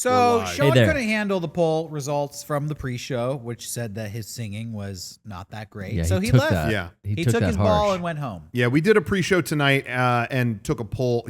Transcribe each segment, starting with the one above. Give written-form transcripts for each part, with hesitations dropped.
So Sean Hey there. couldn't handle the poll results from the pre-show, which said that his singing was not that great. Yeah, so he took left. that. Yeah. He took took that his harsh. ball and went home. Yeah, we did a pre-show tonight and took a poll.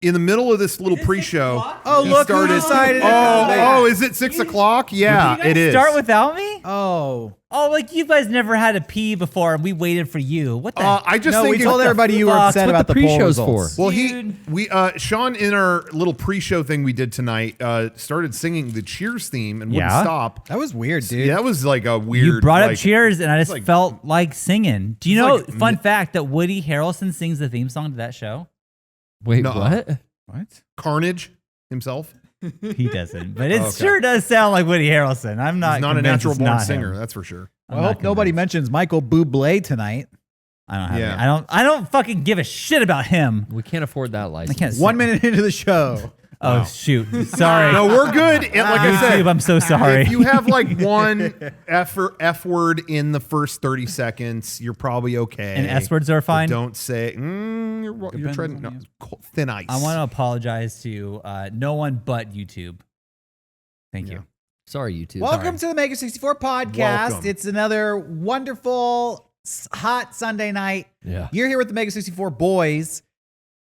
In the middle of this little pre-show. Oh, he look who started. decided. Oh, is it 6 o'clock? Yeah, Did you it guys is. start without me? Oh. Oh, like you guys never had a pee before, and we waited for you. What the? I just No, think we told everybody you were fuck? upset That's what about the the poll pre-show's results. for. Well, Dude. Sean, in our little pre-show thing we did tonight, started singing the Cheers theme and wouldn't Yeah? stop. That was weird, dude. Yeah, that was like a weird. You brought up like, Cheers, and I just like- felt like singing. Do you it's know, like fun fact, that Woody Harrelson sings the theme song to that show? Wait, Nuh-uh. what? What? Carnage himself. He doesn't, but it Okay. sure does sound like Woody Harrelson. I'm not. He's not a convinced natural it's born not singer, him. that's for sure. I'm I not hope nobody convinced. mentions Michael Bublé tonight. I don't have. Yeah. Any. I don't fucking give a shit about him. We can't afford that I license. can't. 1 minute into the show. Oh shoot! Sorry. No, we're good. Like I said, YouTube, I'm so sorry. if you have like one F word in the first 30 seconds, you're probably okay. And S words are But fine. don't say, you're Depends treading on no, you. thin ice. I want to apologize to no one but YouTube. Thank you. Sorry, you two. Welcome to the Mega64 podcast. Welcome. It's another wonderful, hot Sunday night. Yeah. You're here with the Mega64 boys.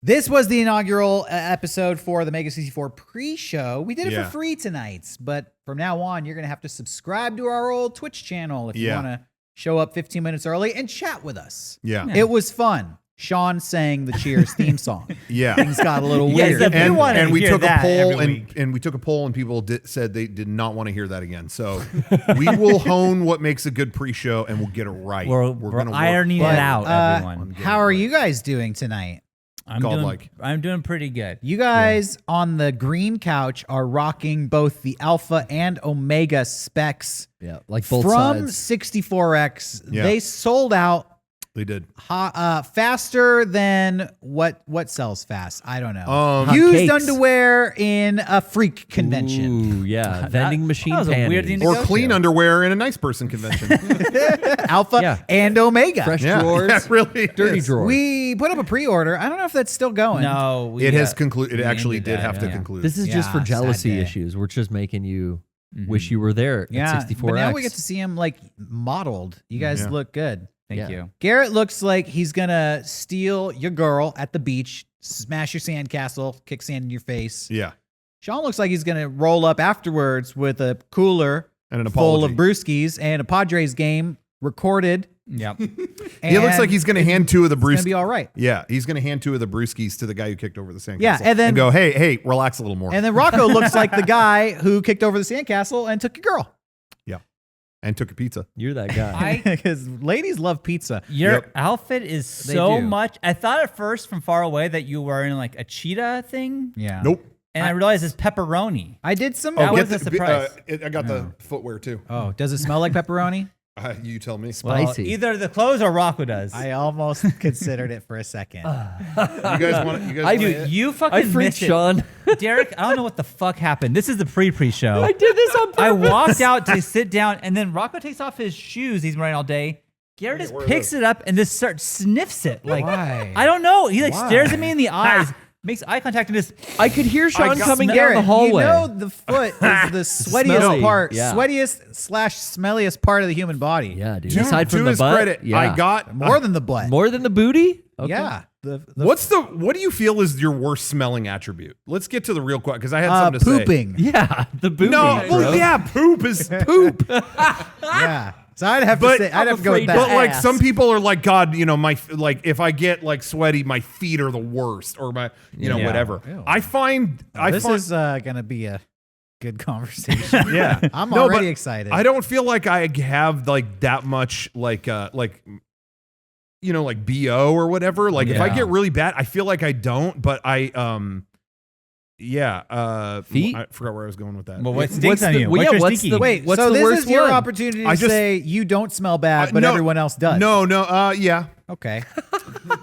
This was the inaugural episode for the Mega64 pre-show. We did it Yeah. for free tonight, but from now on, you're going to have to subscribe to our old Twitch channel if you Yeah. want to show up 15 minutes early and chat with us. Yeah. It was fun. Sean sang the Cheers theme song. Yeah. Things got a little Yes, weird. if you wanna and we hear took a that poll every and we took a poll and people said they did not want to hear that again. So we will hone what makes a good pre-show and we'll get it right. We're gonna ironing But, it out, everyone. How are you guys doing tonight? I'm doing pretty good. You guys on the green couch are rocking both the Alpha and Omega specs Yeah, like both from sides. 64X. Yeah. They sold out They did. faster than what sells fast. I don't know. Hot Used cakes. underwear in a freak convention. Ooh, yeah. Vending machine that was a panties. weird thing to Or go clean to. underwear in a nice person convention. Alpha Yeah. and Omega. Fresh yeah, drawers. yeah, really. Dirty is. drawers. We put up a pre-order. I don't know if that's still going. No, It has concluded. It actually ended did that, have to yeah. conclude. This is just for Yeah, sad jealousy day. issues. We're just making you wish you were there Yeah, at 64X. but now we get to see him like modeled. You guys Yeah. look good. Thank Yeah. you. Garrett looks like he's gonna steal your girl at the beach, smash your sandcastle, kick sand in your face. Yeah. Sean looks like he's gonna roll up afterwards with a cooler And an full apology. of brewskis and a Padres game recorded. Yep. He looks like he's going to hand two of the It's gonna brewskis. be all right. Yeah, he's going to hand two of the brewskis to the guy who kicked over the sandcastle. Yeah, and then- go, hey, relax a little more. And then Rocco looks like the guy who kicked over the sandcastle and took your girl. And took a pizza. You're that guy. Because ladies love pizza. Your Yep. outfit is They so do. much. I thought at first from far away that you were in like a cheetah thing. Yeah. Nope. And I realized it's pepperoni. I did some. That get was a surprise. I got the footwear too. Oh, does it smell like pepperoni? You tell me. Well, Spicy. either the clothes or Rocco does. I almost considered it for a second. You guys want it? You guys I want do- it? You I fucking freaked missed it. Sean. Derek, I don't know what the fuck happened. This is the pre-show. I did this on purpose. I walked out to sit down, and then Rocco takes off his shoes he's wearing all day. Garrett just picks it up and just starts sniffs it. Like Why? I don't know. He like Why? stares at me in the eyes, makes eye contact, and just I could hear Sean got- coming down Garrett, the hallway. you know the foot is the sweatiest Smelly, part, yeah. sweatiest/smelliest part of the human body. Yeah, dude. To- Aside from to the his butt, credit, yeah. I got More than the butt. more than the booty. Okay. Yeah. The What do you feel is your worst smelling attribute? Let's get to the real question because I had something to say. pooping. Yeah, the booty. No, bro. well, yeah, poop is poop. Yeah. So I'd have But- to say, I'd have to go with afraid that. to But like ass. some people are like, God, like if I get like sweaty, my feet are the worst, or my, Yeah. whatever. Ew. I find This is going to be a good conversation. yeah. I'm No, already but excited. I don't feel like I have like that much like BO or whatever. Like if I Yeah. get really bad, I feel like I don't, but I Feet? I forgot where I was going with that. well, what What's stinks on the- you? well, yeah, What's your what's stinky? the- Wait, What's so the this worst is your one? opportunity to I just- say you don't smell bad, but no, everyone else does. No, yeah. Okay.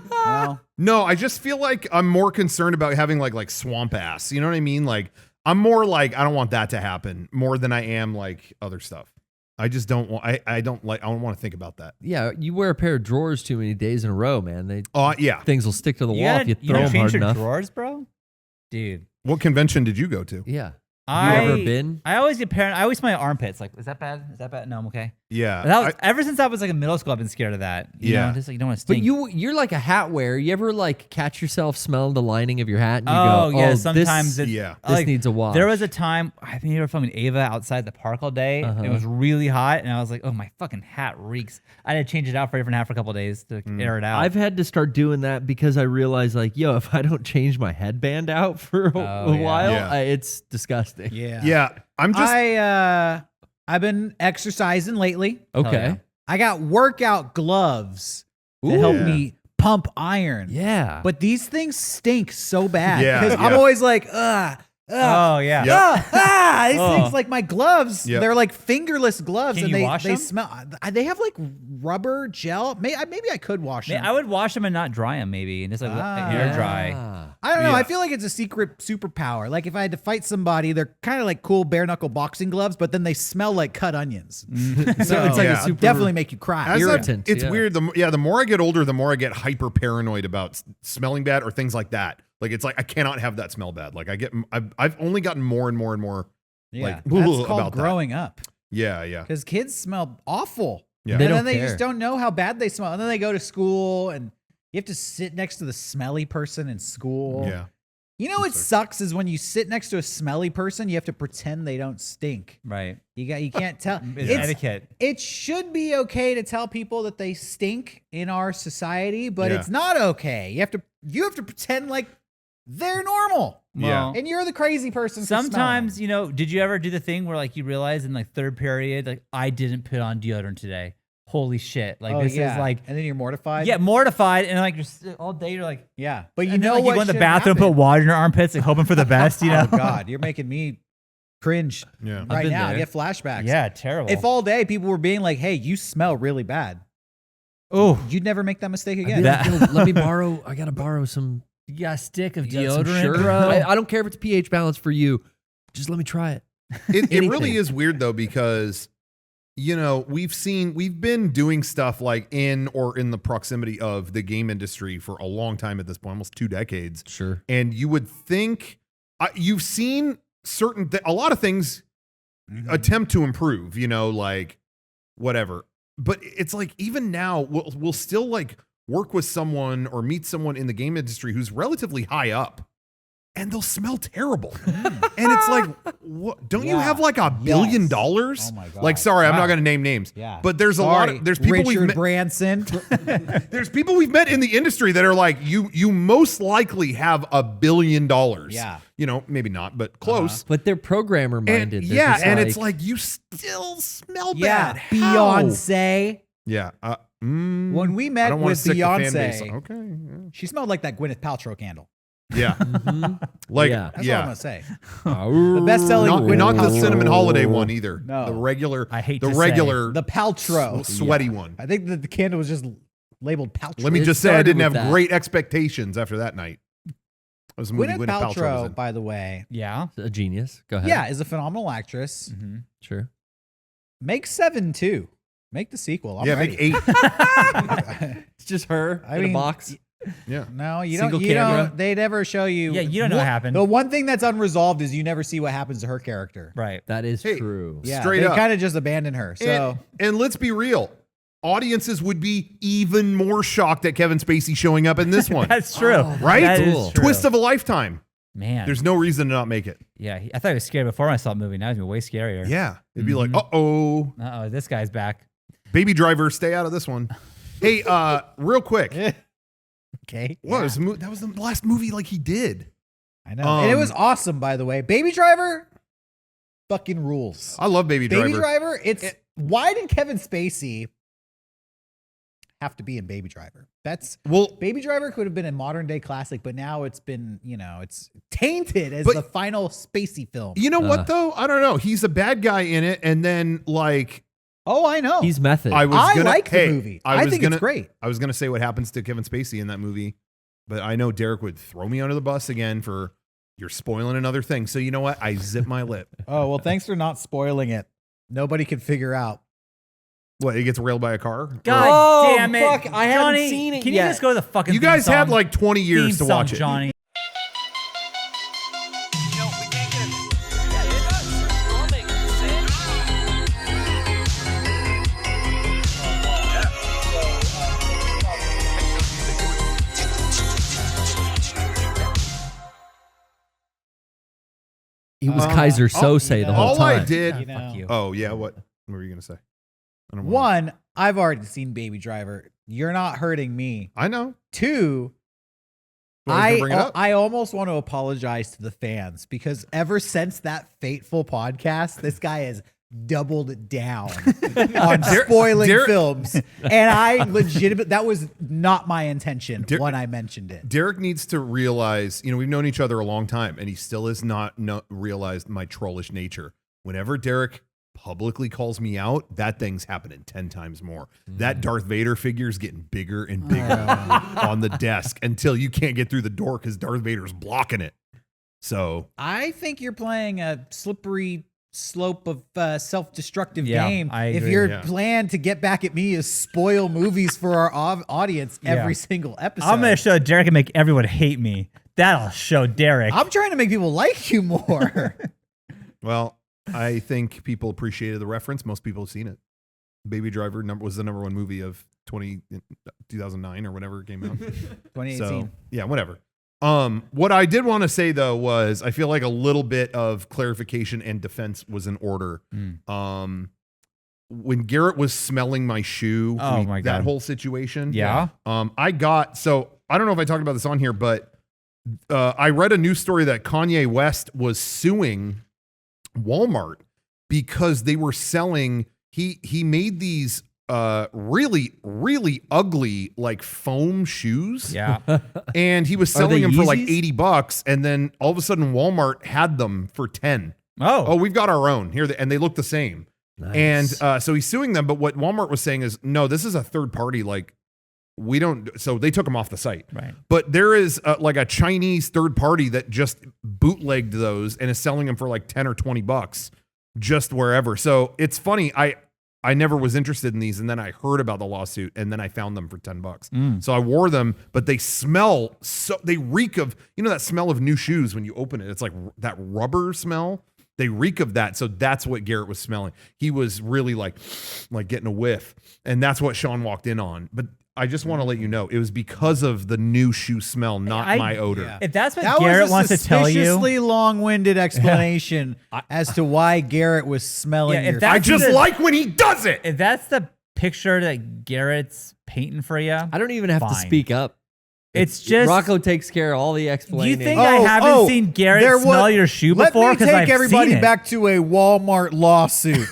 Well, No, I just feel like I'm more concerned about having like swamp ass. You know what I mean? Like I'm more like I don't want that to happen more than I am like other stuff. I just don't want. I don't want to think about that. Yeah, you wear a pair of drawers too many days in a row, man. They Yeah. things will stick to the wall if you you throw gotta them hard change your enough. drawers, bro. Dude, What convention did you go to? Yeah, ever been? I always get paranoid. I always smell my armpits. Like, is that bad? Is that bad? No, I'm okay. Yeah. That was, ever since I was like in middle school, I've been scared of that. You know, just like you don't want to But stink. you're like a hat wearer. You ever like catch yourself smelling the lining of your hat and you Oh go, yeah, oh, sometimes this, it's yeah. this like, needs a wash. There was a time I think we were filming Ava outside the park all day. And it was really hot, and I was like, "Oh, my fucking hat reeks." I had to change it out for a different hat for a couple of days to air it out. I've had to start doing that because I realized, like, yo, if I don't change my headband out for a while, Yeah. it's disgusting. Yeah. I'm just. I've been exercising lately. Okay. yeah. I got workout gloves to Ooh. help Yeah. me pump iron. Yeah. But these things stink so bad. Yeah, Because I'm yeah. always like, oh yeah. Yep. these things like my gloves. Yep. They're like fingerless gloves, Can and you wash they them? smell. They have like rubber gel. Maybe I could wash them. I would wash them and not dry them, maybe, and just like air dry. I don't know. Yeah. I feel like it's a secret superpower. Like if I had to fight somebody, they're kind of like cool bare knuckle boxing gloves, but then they smell like cut onions. So it's like Yeah. a definitely make you cry. As irritant, it's yeah. weird. The more I get older, the more I get hyper paranoid about smelling bad or things like that. Like it's like I cannot have that smell bad. Like I've only gotten more and more and more. Yeah, like, that's about called that. growing up. Yeah. Because kids smell awful. Yeah. They And don't then they care. just don't know how bad they smell. And then they go to school and you have to sit next to the smelly person in school. Yeah. You know what sucks is when you sit next to a smelly person, you have to pretend they don't stink. Right. You can't tell. It's etiquette. It should be okay to tell people that they stink in our society, but Yeah. it's not okay. You have to pretend like they're normal. Yeah. And you're the crazy person. for smelling. Sometimes, you know, did you ever do the thing where like you realize in like third period, like I didn't put on deodorant today? Holy shit! Like this is like, and then you're mortified. yeah, mortified, and like you're all day you're like, Yeah. But you and then, know like, what you go in the should bathroom, happen. put water in your armpits, like hoping for the best, you know? Oh God, you're making me cringe Yeah. right been now. I there. get flashbacks. Yeah, terrible. If all day people were being like, "Hey, you smell really bad," oh, you'd never make that mistake I'd be again. That- like, yo, let me borrow. I gotta borrow some, you got a stick of you got some deodorant, shirt? bro. I don't care if it's pH balance for you. Just let me try it. It Anything. really is weird though, because you know, we've been doing stuff like in or in the proximity of the game industry for a long time at this point, almost 2 decades. Sure. And you would think you've seen a lot of things attempt to improve, you know, like whatever. But it's like even now we'll still like work with someone or meet someone in the game industry who's relatively high up, and they'll smell terrible. And it's like, what? Don't you Yeah. have like $1 billion? Oh my God. Like, sorry, I'm Wow. not going to name names. Yeah. But there's there's people we've Richard met, Branson. there's people we've met in the industry that are like, you most likely have $1 billion. Yeah. You know, maybe not, but close. But they're programmer And, minded. yeah, and it's like you still smell Yeah, bad. How? Beyonce. Yeah. When we I met don't wanna with sick the fan base. Beyonce, Okay. she smelled like that Gwyneth Paltrow candle. Yeah. Mhm. Like, Yeah. That's all I'm yeah. gonna say. the best-selling Not the Paltrow. cinnamon holiday one either. No. The regular. I hate the to say. regular The Paltrow. sweaty one. I think that the candle was just labeled Paltrow. Let me It just say, I started didn't with have that. great expectations after that night. That was a movie Gwyneth Gwyneth Paltrow was Paltrow, in. by the way, yeah. A genius. Go ahead. yeah, is a phenomenal actress. Mm-hmm. Sure. Make 7 too. Make the sequel. I'm Yeah, ready. make 8. It's just her I in mean, a box. Yeah. No, you Single don't. You camera. don't. They never show you. Yeah, you don't know what happened. The one thing that's unresolved is you never see what happens to her character. Right. That is Hey, true. Yeah, Straight they up. kind of just abandon her. So And let's be real. Audiences would be even more shocked at Kevin Spacey showing up in this one. That's true. right? That is Cool. true. Twist of a lifetime. Man. There's no reason to not make it. Yeah, I thought he was scary before I saw the movie. Now he's way scarier. Yeah. It'd be like, Mm-hmm. uh-oh. Uh-oh, this guy's back. Baby Driver, stay out of this one. Hey, real quick. okay, What was that was the last movie like he did. I know, and it was Um, awesome. By the way, Baby Driver, fucking rules. I love Baby Driver. Baby Driver. Why did Kevin Spacey have to be in Baby Driver? Well, Baby Driver could have been a modern day classic, but now it's been, it's tainted as But- the final Spacey film. you know what though? I don't know. He's a bad guy in it, and then like Oh, I know. He's method. I gonna, like the hey, movie. I think it's great. I was gonna say what happens to Kevin Spacey in that movie, but I know Derek would throw me under the bus again for you're spoiling another thing. So you know what? I zip my lip. Oh, well, thanks for not spoiling it. Nobody could figure out. What? He gets railed by a car? God Oh, damn it. fuck, I haven't Johnny, seen it Can yet. you just go to the fucking You guys theme had song? like 20 years Theme to watch song, it. Johnny. You know, we can't get it. He was Kaiser Sose the whole all time. I did. You know. Fuck you. Oh yeah, what were you gonna say? I don't wanna- One, I've already seen Baby Driver. You're not hurting me. I know. Two, Well, I was gonna bring it up. I almost want to apologize to the fans because ever since that fateful podcast, this guy has doubled down on spoiling Derek- films. And I legitimately, that was not my intention Der- when I mentioned it. Derek needs to realize, we've known each other a long time, and he still has not realized my trollish nature. Whenever Derek publicly calls me out, that thing's happening 10 times more. That Darth Vader figure's getting bigger and bigger on the desk until you can't get through the door because Darth Vader's blocking it. So I think you're playing a slippery slope of self-destructive Yeah, game I if agree. your Yeah. plan to get back at me is spoil movies for our audience every single episode. I'm gonna show Derek and make everyone hate me. That'll show Derek. I'm trying to make people like you more. well, I think people appreciated the reference. Most people have seen it. Baby Driver was the number one movie of 2009 or whenever it came out. 2018. So yeah, whatever. What I did want to say though was I feel like a little bit of clarification and defense was in order. When Garrett was smelling my shoe, Oh my that God. whole situation. Yeah? I don't know if I talked about this on here, but I read a news story that Kanye West was suing Walmart because they were selling. He made these really ugly like foam shoes. Yeah. And he was Are they selling them for like Yeezys? $80, and then all of a sudden Walmart had them for 10. Oh. We've got our own here, and they look the same. Nice. And so he's suing them, but what Walmart was saying is, no, this is a third party. Like, we don't. So they took them off the site. Right. But there is like a Chinese third party that just bootlegged those and is selling them for like 10 or $20 just wherever. So it's funny. I never was interested in these, and then I heard about the lawsuit, and then I found them for $10. So I wore them, but they smell they reek of, that smell of new shoes when you open it. It's like that rubber smell. They reek of that. So that's what Garrett was smelling. He was really like getting a whiff, and that's what Sean walked in on. But I just want to let you know, it was because of the new shoe smell, not my odor. Yeah. If that's what That Garrett was a wants to tell you, suspiciously long-winded explanation as to why Garrett was smelling Yeah, if your that's I just the- like when he does it. if that's the picture that Garrett's painting for you, I don't even have to Fine. speak up. it's just. Rocco takes care of all the Do explaining. you think I haven't seen Garrett smell your shoe before? Let me 'Cause take I've everybody seen it. back to a Walmart lawsuit.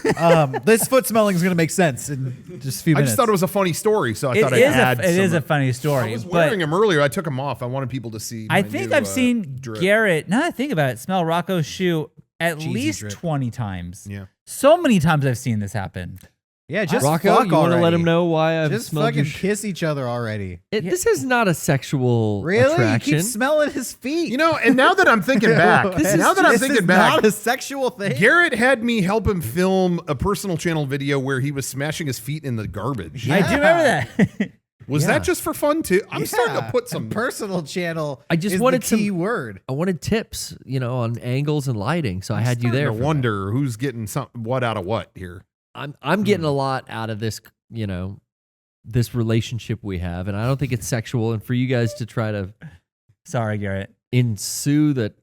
This foot smelling is going to make sense in just a few I minutes. just thought it was a funny story, so I It thought is I'd add it is some- a funny I story, was but wearing them earlier. I took them off. I wanted people to see. I my think new, I've seen drip. Garrett. Now that I think about it, smell Rocco's shoe at Cheesy least drip. 20 times. Yeah. So many times I've seen this happen. yeah, just Rocco, fuck you want to let already. him know why I've Just smelled fucking your kiss each other already. This is not a sexual Really? attraction. You keep smelling his feet. And now that I'm thinking back, This is not a sexual thing. Garrett had me help him film a personal channel video where he was smashing his feet in the garbage. I do remember that. Was Yeah. that just for fun too? I'm starting to Yeah, put and some. personal channel. I just is wanted the key some- word. I wanted tips, on angles and lighting, so I had you Starting there. to for that. wonder who's getting what out of what here. I'm getting a lot out of this, this relationship we have, and I don't think it's sexual. And for you guys to try to Sorry, Garrett. ensue that,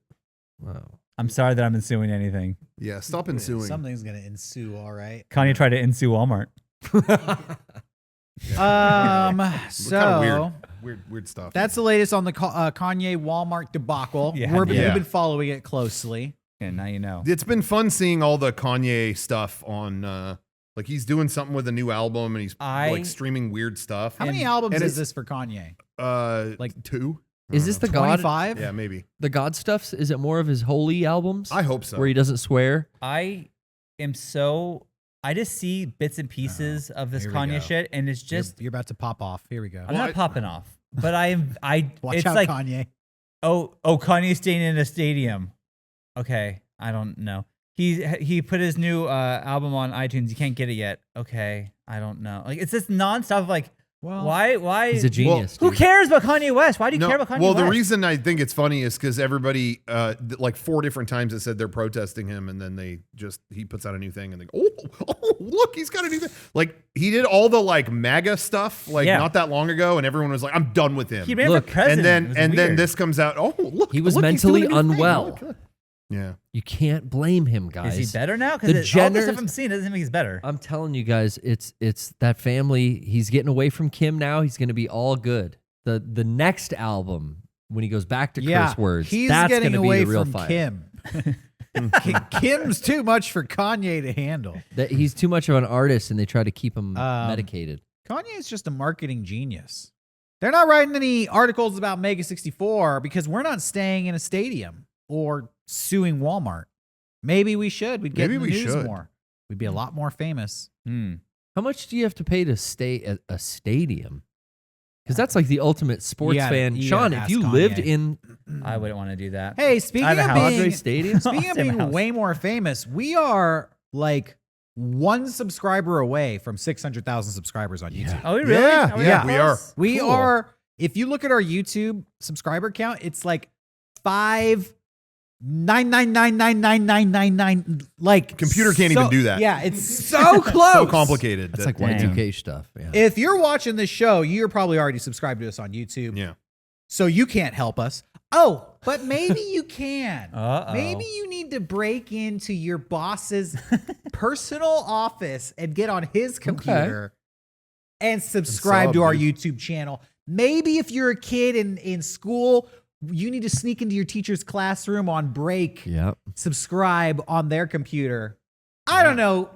wow. I'm sorry that I'm ensuing anything. Yeah, stop ensuing. Something's gonna ensue. All right. Kanye tried to ensue Walmart. What kind of So weird stuff. that's the latest on the Kanye Walmart debacle. Yeah, We've yeah. been following it closely. And now you know. It's been fun seeing all the Kanye stuff on. Like he's doing something with a new album and he's like streaming weird stuff. How many albums and is it's- this for Kanye? Like 2. Is this the God? 25? Yeah, maybe. The God stuff? Is it more of his holy albums? I hope so. Where he doesn't swear. I just see bits and pieces of this here we Kanye go. shit, and it's just You're about to pop off. Here we go. I'm not popping off, but Watch it's out, like Kanye. Kanye's staying in a stadium. Okay, I don't know. He put his new album on iTunes. You can't get it yet. Okay, I don't know. Like it's this nonstop of like, Well, why? He's a genius. Who dude. cares about Kanye West? Why do you care about Kanye well, West? the reason I think it's funny is because everybody, like 4 different times, it said they're protesting him, and then he puts out a new thing, and they go, oh, look, he's got a new thing. Like he did all the like MAGA stuff, like Yeah. not that long ago, and everyone was like, I'm done with him. He ran Look, for president. and It then weird. this comes out. Oh, look, He was look, he's mentally doing a new thing. unwell. Look. Yeah. You can't blame him, guys. Is he better now? The Because all the stuff Jenners- I'm seeing doesn't mean he's better. I'm telling you guys, it's that family. He's getting away from Kim now. He's going to be all good. The next album, when he goes back to curse words, he's that's getting going to be away the real from fire. Kim. Kim's too much for Kanye to handle. That he's too much of an artist, and they try to keep him Um, medicated. Kanye's just a marketing genius. They're not writing any articles about Mega64 because we're not staying in a stadium or suing Walmart. Maybe we should. We'd get Maybe in the we news should. more. We'd be a lot more famous. How much do you have to pay to stay at a stadium? Because that's like the ultimate sports You gotta- fan. you Sean, gotta if ask you Kanye. lived in I wouldn't want to do that. Hey, speaking I have a of house. Padre being, Stadium, speaking of Same being house. way more famous, we are like one subscriber away from 600,000 subscribers on YouTube. Oh, we really? Yeah, Are we yeah, that we close? are. We Cool. are, if you look at our YouTube subscriber count, it's like 5,999,99999. Like Computer can't even do that. Yeah, it's so close. So complicated. that's that- like Damn. Y2K stuff. Yeah. If you're watching this show, you're probably already subscribed to us on YouTube. Yeah. So you can't help us. Oh, but maybe you can. Uh-oh. Maybe you need to break into your boss's personal office and get on his computer and subscribe sub, to our dude. YouTube channel. Maybe if you're a kid in school, you need to sneak into your teacher's classroom on break, Yep. subscribe on their computer. I don't know.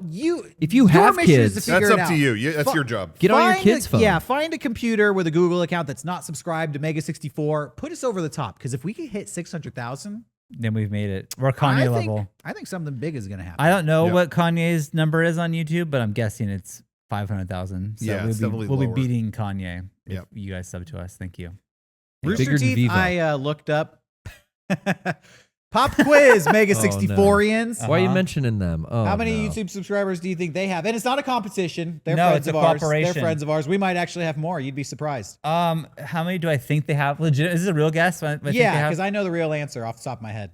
If you your have mission is kids- to figure That's it up to out. you. That's your job. Get on your Find kid's phone. Yeah, find a computer with a Google account that's not subscribed to Mega64. Put us over the top because if we can hit 600,000, Then we've made it. We're Kanye level. I think something big is going to happen. I don't know Yeah. what Kanye's number is on YouTube, but I'm guessing it's 500,000. So Yeah, it's definitely we'll be lower. beating Kanye if Yep. you guys sub to us. Thank you. Rooster Bigger than Teeth, Viva. I looked up. Pop quiz, Mega64ians. Why are you mentioning them? Oh, How many no. YouTube subscribers do you think they have? And it's not a competition. They're No, friends it's of a ours. cooperation. They're friends of ours. We might actually have more. You'd be surprised. How many do I think they have? Legit? Is this a real guess? What I think they Yeah, have? because I know the real answer off the top of my head.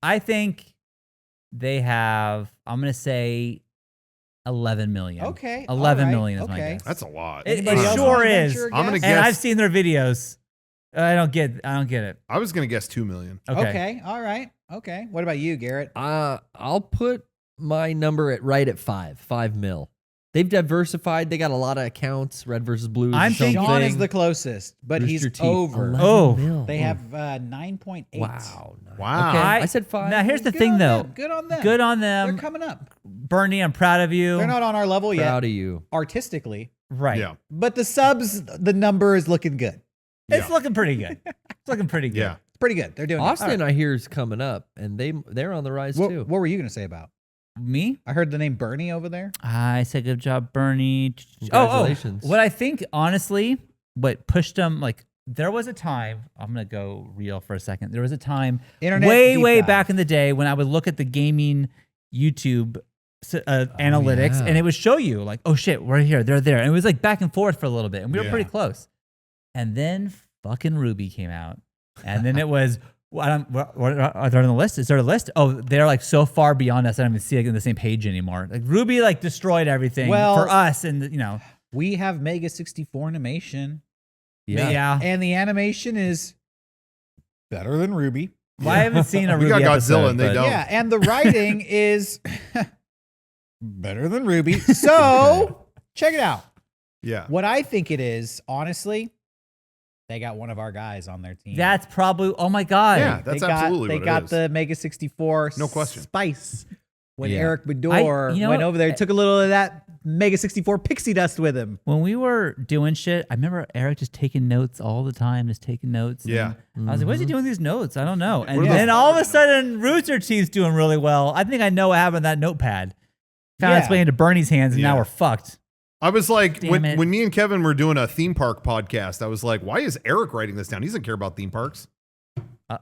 I think they have. I'm gonna say 11 million. Okay, 11 all right, million is my okay. guess. That's a lot. It Anybody else sure wanna is. venture a I'm gonna guess? guess- And I've seen their videos. I don't get it. I was gonna guess 2 million. Okay. All right. Okay. What about you, Garrett? I'll put my number at 5 mil. They've diversified. They got a lot of accounts. Red versus Blue. I'm thinking- Sean is the closest, but Rooster he's Teeth, over. 11 Oh. mil. They have 9.8. Wow. Wow. Okay, I- I said 5. Now here's the Good thing, on though. them. Good on them. Good on They're them, coming up. Bernie. I'm proud of you. They're not on our level yet, Proud of you. artistically, right. Yeah. but the subs, the number is looking good. It's Yeah. looking pretty good. It's looking pretty good. Yeah. It's pretty good. They're doing good. Austin, I hear, is coming up, and they're on the rise What, too. what were you going to say about? Me? I heard the name Bernie over there. I said good job, Bernie. Congratulations. What I think, honestly, what pushed them, like, there was a time, I'm going to go real for a second. There was a time Internet way deep dive. back in the day when I would look at the gaming YouTube analytics yeah. and it would show you, like, oh shit, we're here, they're there. And it was like back and forth for a little bit. And we were Yeah. pretty close. And then fucking Ruby came out. And then it was, are they on the list? Is there a list? Oh, they're like so far beyond us. I don't even see it on the same page anymore. Like Ruby like destroyed everything Well- for us. And you know, We have Mega64 animation. yeah. And the animation is better than Ruby. Well, I haven't seen a We Ruby got Godzilla episode, and they but- don't. Yeah, and the writing is better than Ruby. So check it out. Yeah. What I think it is, honestly, they got one of our guys on their team. That's probably, oh my God. Yeah, that's absolutely They what it got is. the Mega64 No question. spice. When Yeah. Eric Bedore you know went what? over there, took a little of that Mega64 pixie dust with him. When we were doing shit, I remember Eric just taking notes all the time, just taking notes. Yeah. And I was like, what is he doing with these notes? I don't know. And are those then all of a sudden, Rooster Teeth's doing really well. I think I know what happened to that notepad. Found its Yeah. way into Bernie's hands, and now Yeah. we're fucked. I was like, Damn it. when me and Kevin were doing a theme park podcast, I was like, why is Eric writing this down? He doesn't care about theme parks. And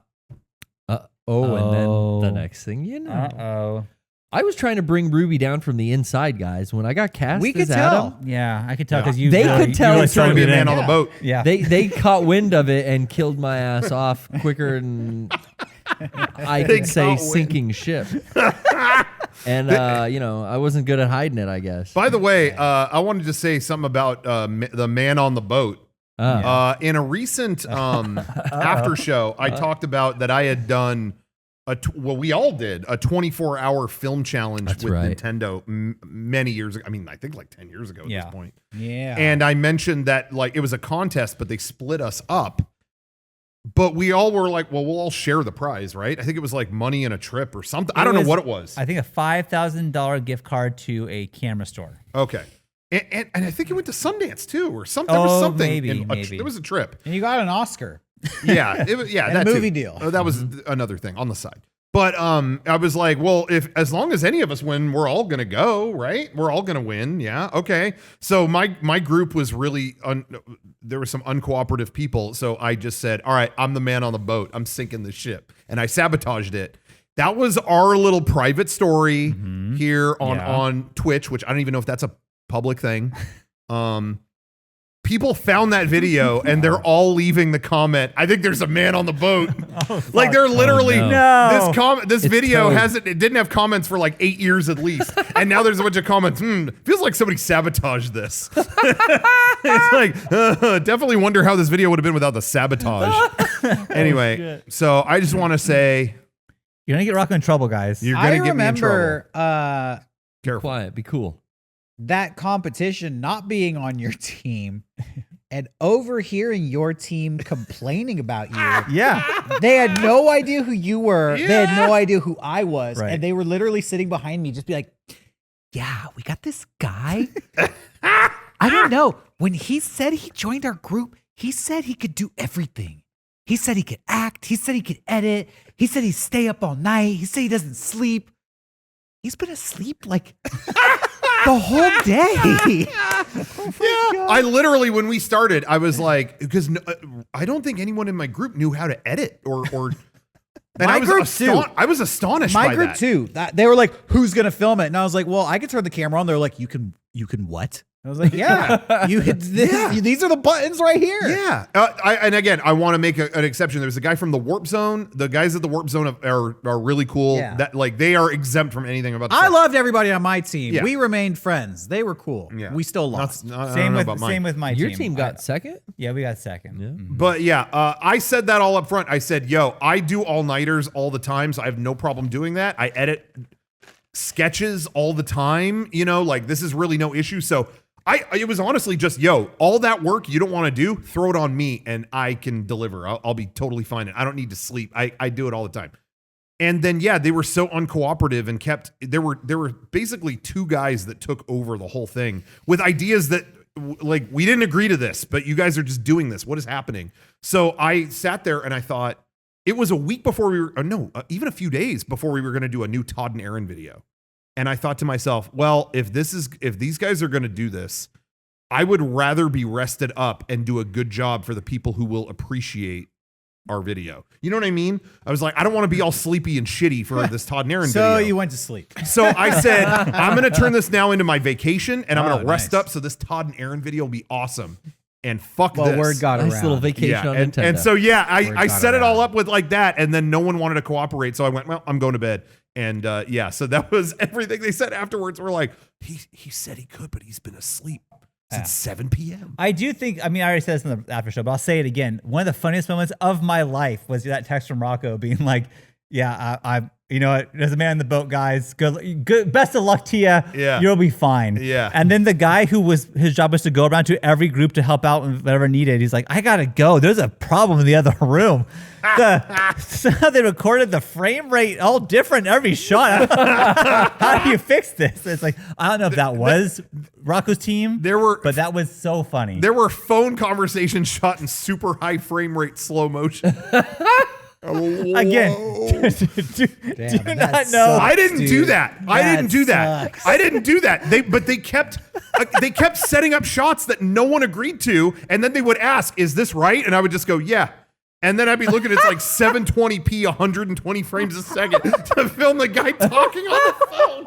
then Oh. the next thing you know. Uh-oh. I was trying to bring Ruby down from the inside, guys. When I got cast We could as Adam, tell. Yeah, I could tell Yeah. because you They really, could tell you really it's Trying to be a thrown it man in. on the boat. Yeah. they caught wind of it and killed my ass off quicker than I They could say caught wind. sinking ship. And I wasn't good at hiding it, I guess. By the way, I wanted to say something about the man on the boat. In a recent after show, I talked about that I had done we all did a 24-hour film challenge That's with right. Nintendo many years ago. I mean, I think like 10 years ago at this point. Yeah. And I mentioned that like it was a contest, but they split us up. But we all were like, well, we'll all share the prize, right? I think it was like money and a trip or something. I don't know what it was. I think a $5,000 gift card to a camera store. Okay. And I think it went to Sundance too, or something. There was something. Maybe. There was a trip. and you got an Oscar. Yeah, it was. Yeah, And a that movie too. deal. Oh, that was another thing on the side. But I was like, well, as long as any of us win, we're all gonna go, right? We're all gonna win. Yeah, okay. So my group was really there were some uncooperative people. So I just said, all right, I'm the man on the boat. I'm sinking the ship, and I sabotaged it. That was our little private story here on Twitch, which I don't even know if that's a public thing. People found that video and they're all leaving the comment. I think there's a man on the boat. Like they're literally this video Toad. didn't have comments for like 8 years at least, and now there's a bunch of comments. Feels like somebody sabotaged this. It's like definitely wonder how this video would have been without the sabotage. Anyway, so I just want to say You're gonna get Rocco in trouble, guys. you're gonna get me in trouble. remember Careful. Quiet, be cool. that competition not being on your team and overhearing your team complaining about you. Yeah. They had no idea who you were. They had Yeah. no idea who I was. Right. And they were literally sitting behind me, just be like, yeah, we got this guy. I don't know. When he said he joined our group, he said he could do everything. He said he could act. He said he could edit. He said he'd stay up all night. He said he doesn't sleep. He's been asleep like the whole day. I literally, when we started, I was like, because I don't think anyone in my group knew how to edit or. And My I was group too. I was astonished. My by group that. too. They were like, "Who's gonna film it?" And I was like, "Well, I could turn the camera on." They're like, "You can what?" I was like, "Yeah, you hit this. Yeah. These are the buttons right here." Yeah. And again, I want to make an exception. There's a guy from the Warp Zone. The guys at the Warp Zone are really cool. Yeah. That like they are exempt from anything about. I loved everybody on my team. Yeah. We remained friends. They were cool. Yeah. We still lost. Same with my Your team. team got second? Yeah, we got second. Yeah. But yeah, I said that all up front. I said, yo, I do all-nighters all the time, so I have no problem doing that. I edit sketches all the time, like this is really no issue. So it was honestly just, yo, all that work you don't want to do, throw it on me and I can deliver. I'll be totally fine. I don't need to sleep. I do it all the time. And then, yeah, they were so uncooperative and there were basically two guys that took over the whole thing with ideas that like, we didn't agree to this, but you guys are just doing this. What is happening? So I sat there and I thought, it was a week before even a few days before we were going to do a new Todd and Aaron video. And I thought to myself, well, if these guys are going to do this, I would rather be rested up and do a good job for the people who will appreciate our video. You know what I mean? I was like, I don't want to be all sleepy and shitty for this Todd and Aaron video. So you went to sleep. So I said, I'm going to turn this now into my vacation and I'm going to Oh, rest nice. up so this Todd and Aaron video will be awesome. And fuck Well, this. word got Nice around. little vacation Yeah, on and, Nintendo. and so yeah, I got set it around. all up with like that, and then no one wanted to cooperate. So I went, well, I'm going to bed. And yeah, so that was everything they said afterwards. We're like, he said he could, but he's been asleep since 7 p.m. I do think, I already said this in the after show, but I'll say it again. One of the funniest moments of my life was that text from Rocco being like, yeah, I you know what? There's a man in the boat, guys. Good. Best of luck to you. Yeah. You'll be fine. Yeah. And then the guy his job was to go around to every group to help out with whatever needed. He's like, I gotta go. There's a problem in the other room. So they recorded the frame rate all different every shot. How do you fix this? It's like, I don't know if that was Rocco's team. But that was so funny. There were phone conversations shot in super high frame rate slow motion. Again, do Damn, not that know. sucks. I didn't do dude. that. I didn't do that. sucks. I didn't do that. They kept setting up shots that no one agreed to, and then they would ask, "Is this right?" And I would just go, "Yeah." And then I'd be looking at like 720p, 120 frames a second to film the guy talking on the phone.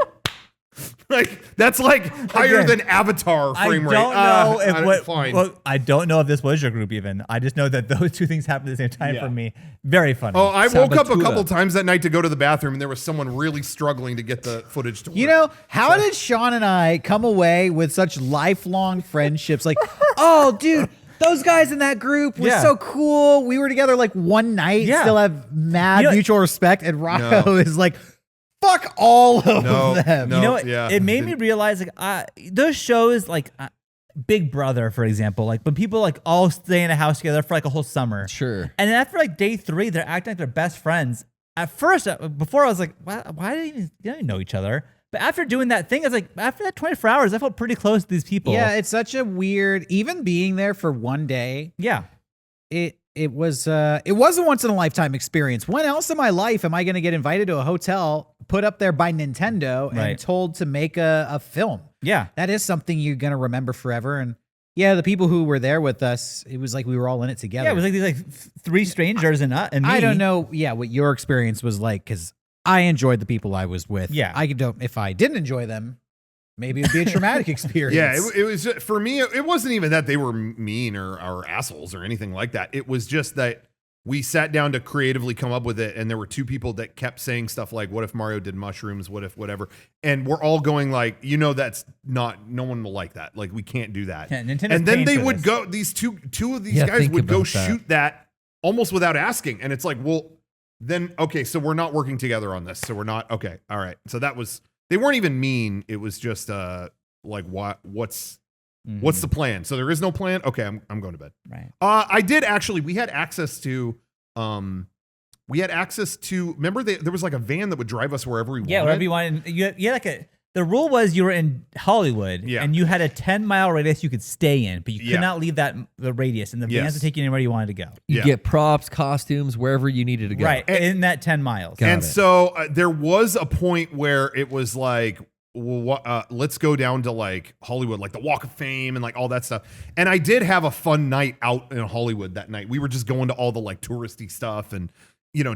Like that's like higher Again, than Avatar frame rate. I don't know if this was your group even. I just know that those two things happened at the same time Yeah. for me. Very funny. Oh, I woke up a Sabotura. couple times that night to go to the bathroom, and there was someone really struggling to get the footage to work. You know, how did Sean and I come away with such lifelong friendships? Like, oh, dude, those guys in that group were Yeah. so cool. We were together like one night, Yeah. still have mad You know- mutual respect. And Rocco No. is like, fuck all of No, them. no. You know what? yeah, it made me didn't- realize like those shows like Big Brother, for example, like when people like all stay in a house together for like a whole summer. Sure. And then after like day 3, they're acting like they're best friends. At first, before I was like, why do you don't know each other? But after doing that thing, I was like, after that 24 hours, I felt pretty close to these people. Yeah, it's such a weird, even being there for one day, Yeah. it was a once in a lifetime experience. When else in my life am I going to get invited to a hotel put up there by Nintendo Right. and told to make a film? Yeah. That is something you're going to remember forever. And yeah, the people who were there with us, it was like we were all in it together. Yeah, it was like these like 3 strangers and me. I don't know, what your experience was like, because I enjoyed the people I was with. Yeah. I don't. If I didn't enjoy them, maybe it'd be a traumatic experience. Yeah, it was just, for me. It wasn't even that they were mean or assholes or anything like that. It was just that we sat down to creatively come up with it, and there were 2 people that kept saying stuff like, "What if Mario did mushrooms? What if whatever?" And we're all going like, that's not. No one will like that. Like, we can't do that. Yeah, Nintendo's and then paying they for would this. go. These two of these Yeah, guys think would go about that. shoot that almost without asking, and it's like, well, then okay, so we're not working together on this. So we're not okay. All right. So that was. They weren't even mean. It was just like what's the plan? So there is no plan. Okay, I'm going to bed. Right. I did actually. We had access to. Remember, there was like a van that would drive us wherever we wanted. Yeah, wherever you wanted. You had like the rule was you were in Hollywood, Yeah. and you had a 10-mile radius you could stay in, but you could Yeah. not leave the radius, and the Yes. vans would take you anywhere you wanted to go. You Yeah. get props, costumes, wherever you needed to go. Right, in that 10 miles. Got And it. so there was a point where it was like, well, let's go down to like Hollywood, like the Walk of Fame and like all that stuff. And I did have a fun night out in Hollywood that night. We were just going to all the like touristy stuff and,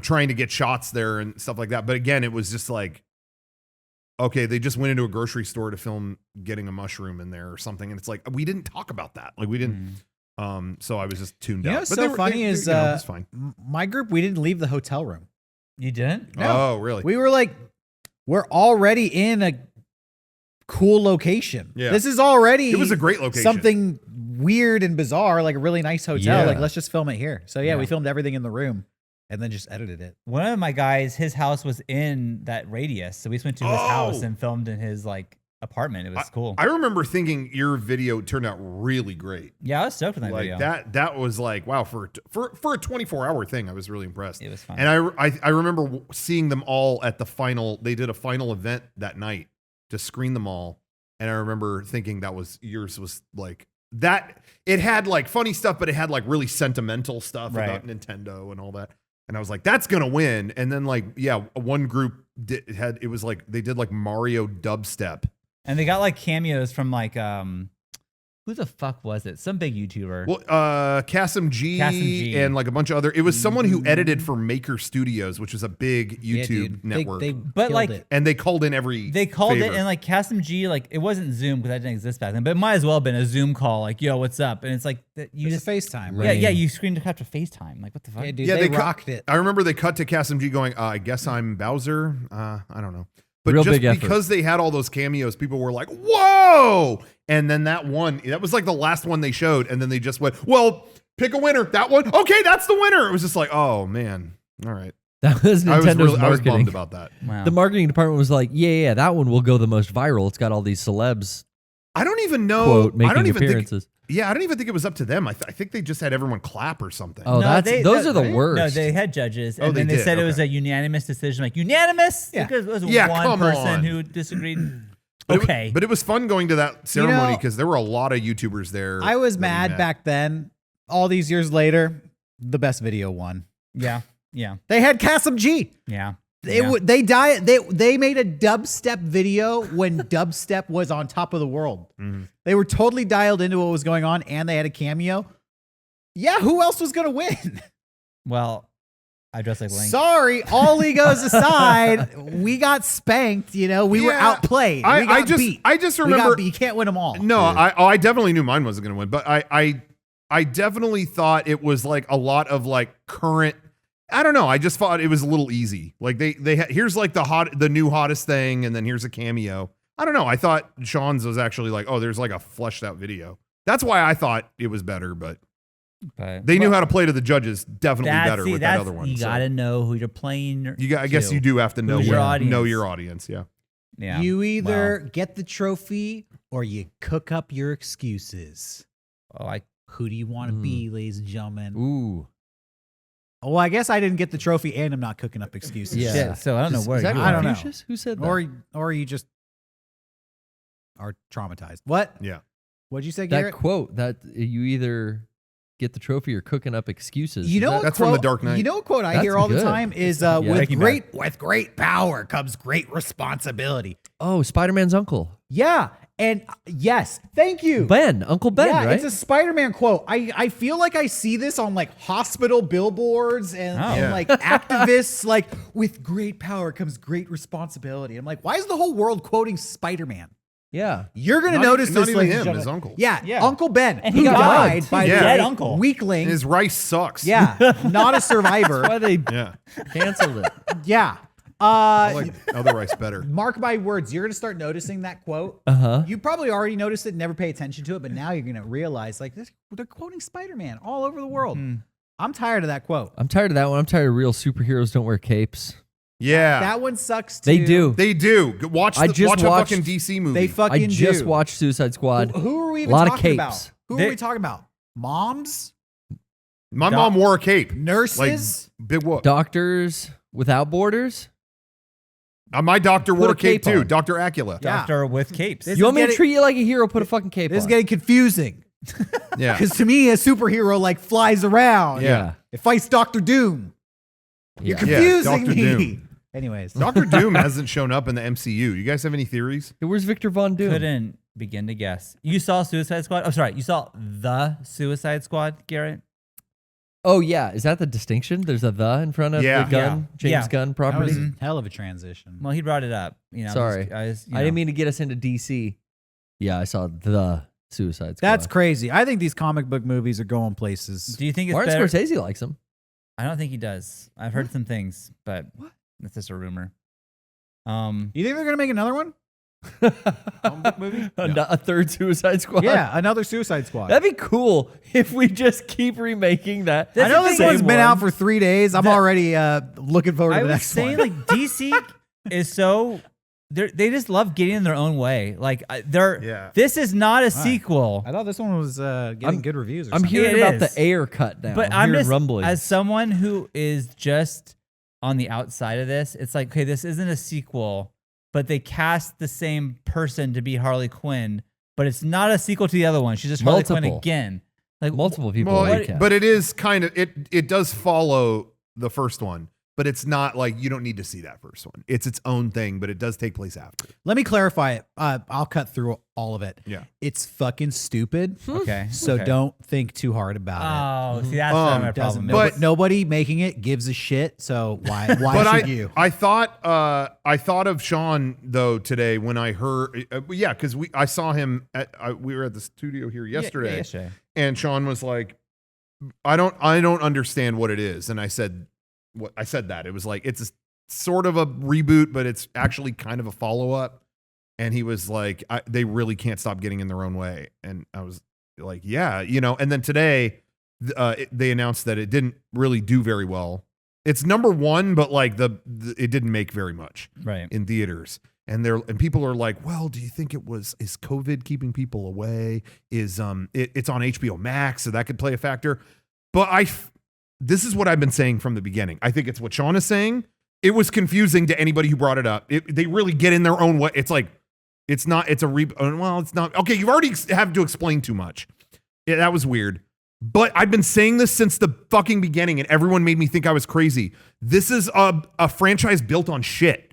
trying to get shots there and stuff like that. But again, it was just like, okay, they just went into a grocery store to film getting a mushroom in there or something. And it's like, we didn't talk about that. Like we didn't. So I was just tuned You know out. what's But so they were- funny they- is it's fine. my group, we didn't leave the hotel room. You didn't? No. Oh, really? We were like, we're already in a cool location. Yeah. This is already It was a great location. something weird and bizarre, like a really nice hotel. Yeah. Like, let's just film it here. So yeah, we Yeah. filmed everything in the room and then just edited it. One of my guys, his house was in that radius, so we just went to his house Oh. and filmed in his like apartment. It was cool. I remember thinking your video turned out really great. Yeah, I was stoked with that Like video. that was like, wow, for a 24-hour thing, I was really impressed. It was fun. And I remember seeing them all at the final. They did a final event that night to screen them all, and I remember thinking yours was like that. It had like funny stuff, but it had like really sentimental stuff Right. about Nintendo and all that. And I was like, that's gonna win. And then like, yeah, one group it was like they did like Mario dubstep. And they got like cameos from like who the fuck was it? Some big YouTuber. Well, Kasim G, and like a bunch of other. It was someone who edited for Maker Studios, which is a big Yeah, YouTube dude. network. They But, killed like, it. And they called in every. They called favor. it, and like Kasim G, like it wasn't Zoom because that didn't exist back then, but it might as well have been a Zoom call, like, yo, what's up? And it's like you It's just a FaceTime. yeah, Right? yeah, you screen capture FaceTime. Like, what the fuck? Yeah, dude, Yeah, they cut- rocked it. I remember they cut to Kasim G going, I guess I'm Bowser. I don't know. But Real just big effort. because they had all those cameos, people were like, whoa. And then that was like the last one they showed. And then they just went, well, pick a winner. That one. Okay, that's the winner. It was just like, oh, man. All right. That was I was Nintendo's I was marketing. bummed about that. Wow. The marketing department was like, yeah, that one will go the most viral. It's got all these celebs, I don't even know. quote, I don't making even think. appearances. Yeah, I don't even think it was up to them. I think they just had everyone clap or something. Oh, those are the worst. No, they had judges, Oh, and they then they did, said it was okay. a unanimous decision. Like unanimous, Yeah. because it was Yeah, one come person on. who disagreed. But Okay, but it was fun going to that ceremony know, because there were a lot of YouTubers there. I was that we mad met. back then. All these years later, the best video won. yeah, They had Kasim G. yeah. They made a dubstep video when dubstep was on top of the world. Mhm. They were totally dialed into what was going on, and they had a cameo. Yeah, who else was gonna win? Well, I dress like Link. Sorry, all egos aside, we got spanked. We were Yeah, outplayed. I we got just beat. I just We remember. got beat. You can't win them all. No, I definitely knew mine wasn't going to win, but I definitely thought it was like a lot of like current. I don't know. I just thought it was a little easy. Like they had, here's like the new hottest thing, and then here's a cameo. I don't know. I thought Sean's was actually like, oh, there's like a fleshed out video. That's why I thought it was better, but But They knew how to play to the judges definitely better with that other one. You so. got to know who you're playing. I guess you do have to know Who's your audience? know your audience. Yeah. Yeah. You either get the trophy or you cook up your excuses. Oh, Who do you want to be, ladies and gentlemen? Ooh. Well, I guess I didn't get the trophy and I'm not cooking up excuses. Yeah. shit. So I don't know where Is that you I don't are. know. Confucius? Who said that? Or you just are traumatized. What? Yeah. What'd you say, That Garrett? quote that you either get the trophy or cooking up excuses. You know what That's quote, from The Dark Knight. You know what quote I That's hear all the good. time is Breaking Bad. with great power comes great responsibility. Oh, Spider-Man's uncle. Yeah. And yes, thank you. Uncle Ben, yeah, right? it's a Spider-Man quote. I feel like I see this on like hospital billboards and, Oh. and Yeah. like activists like with great power comes great responsibility. I'm like, why is the whole world quoting Spider-Man? yeah. You're gonna Not- notice not this, even ladies him, and gentlemen. his uncle. Yeah, Yeah. Uncle Ben, And who he died died. by Yeah. a Dead uncle. weakling. And his rice sucks. Yeah, not a survivor. That's why they Yeah. canceled it. Yeah. I like other rice better. Mark my words, you're gonna start noticing that quote. Uh-huh. You probably already noticed it, never pay attention to it, but now you're gonna realize like they're quoting Spider-Man all over the world. I'm tired of that quote. I'm tired of that one. I'm tired of real superheroes don't wear capes. Yeah. That one sucks too. They do. They do. Watch I the, just watch a watched- fucking DC movie. They fucking I just do. watched Suicide Squad. Who are we A even lot of talking capes. about? Who are we talking about? Moms? My mom wore a cape. Like Nurses? big whoop. Doctors without borders. My doctor Put wore a a cape cape too. on. Dr. Acula. Yeah. Doctor with capes. This You want is me to getting- treat you like a hero? Put a fucking cape This is on. getting confusing. Yeah. Because to me, a superhero like flies around. Yeah. It fights Doctor Doom. You're Yeah. confusing Dr. me. Doom. Anyways. Dr. Doom hasn't shown up in the MCU. You guys have any theories? Hey, where's Victor Von Doom? Couldn't begin to guess. You saw Suicide Squad? Oh, sorry. You saw The Suicide Squad, Garrett? Oh yeah, is that the distinction? There's a the in front of Yeah. the gun, Yeah. James Yeah. Gunn That property. was a hell of a transition. Well, he brought it up. You know, Sorry. I didn't mean to get us into DC. Yeah, I saw the Suicide Squad. That's crazy. I think these comic book movies are going places. Do you think it's Martin better? Scorsese likes him. I don't think he does. I've heard some things, but that's just a rumor. You think they're gonna make another one? movie? A third Suicide Squad. Yeah, another Suicide Squad. That'd be cool if we just keep remaking that. I know this one's Same been one. out for 3 days. I'm already looking forward to I the was next saying, one. like, DC is so they just love getting in their own way. Like they're Yeah. this is not a sequel. I thought this one was getting good reviews. Or I'm something. hearing It about is. the air cut now. But I'm hearing just rumblings. as someone who is just on the outside of this, it's like, okay, this isn't a sequel, but they cast the same person to be Harley Quinn, but it's not a sequel to the other one. She's just Harley Quinn Multiple. again. Like Multiple people. Well, like that. but it is kind of it does follow the first one, but it's not like you don't need to see that first one. It's its own thing, but it does take place after. Let me clarify it. I'll cut through all of it. Yeah. It's fucking stupid. Okay. So okay. don't think too hard about it. Oh, see, that's what my Doesn't problem is. But- nobody making it gives a shit. So why But should you? I thought of Sean though today when I heard because I saw him we were at the studio here yesterday, Yeah, yesterday. and Sean was like, I don't understand what it is, and I said that it was like it's a sort of a reboot, but it's actually kind of a follow up. And he was like, they really can't stop getting in their own way. And I was like, yeah, and then today they announced that it didn't really do very well. It's number one, but like it didn't make very much Right. in theaters. And people are like, well, do you think is COVID keeping people away? It's on HBO Max, so that could play a factor. But this is what I've been saying from the beginning. I think it's what Sean is saying. It was confusing to anybody who brought it up. They really get in their own way. It's like, it's not, it's a well, it's not. Okay, you've already have to explain too much. Yeah, that was weird. But I've been saying this since the fucking beginning, and everyone made me think I was crazy. This is a franchise built on shit.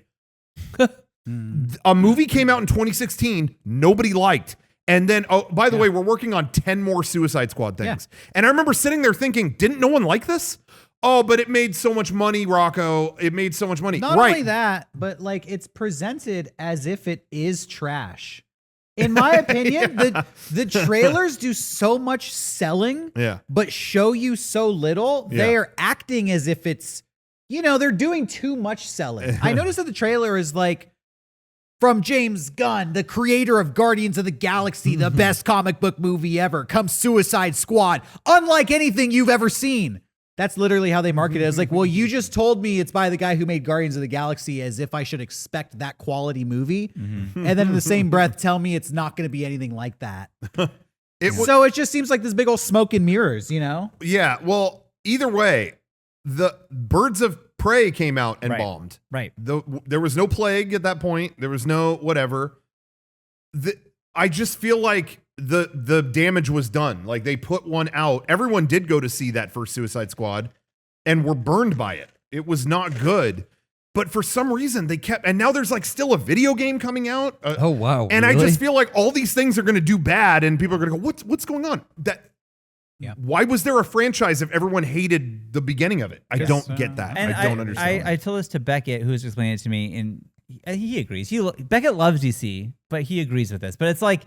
A movie came out in 2016, nobody liked. And then, oh, by the way, we're working on 10 more Suicide Squad things. And I remember sitting there thinking, didn't no one like this? Oh, but it made so much money, Rocco. It made so much money. Not right. only that, but like it's presented as if it is trash. In my opinion, the trailers do so much selling, Yeah. but show you so little. Yeah. They are acting as if it's, they're doing too much selling. I noticed that the trailer is like from James Gunn, the creator of Guardians of the Galaxy, the best comic book movie ever, comes Suicide Squad, unlike anything you've ever seen. That's literally how they market it. It's like, well, you just told me it's by the guy who made Guardians of the Galaxy, as if I should expect that quality movie. And then in the same breath, tell me it's not going to be anything like that. So it just seems like this big old smoke and mirrors, you know? Yeah. Well, either way, the Birds of Prey came out and Right. bombed. Right. There was no plague at that point. There was no whatever. I just feel like the damage was done. Like they put one out. Everyone did go to see that first Suicide Squad and were burned by it. It was not good. But for some reason they kept, and now there's like still a video game coming out. Oh wow! And really? I just feel like all these things are going to do bad, and people are going to go, "What's going on?" Yeah. Why was there a franchise if everyone hated the beginning of it? I don't get that. And I don't understand. I told this to Beckett, who's explaining it to me, and he agrees. Beckett loves DC, but he agrees with this. But it's like,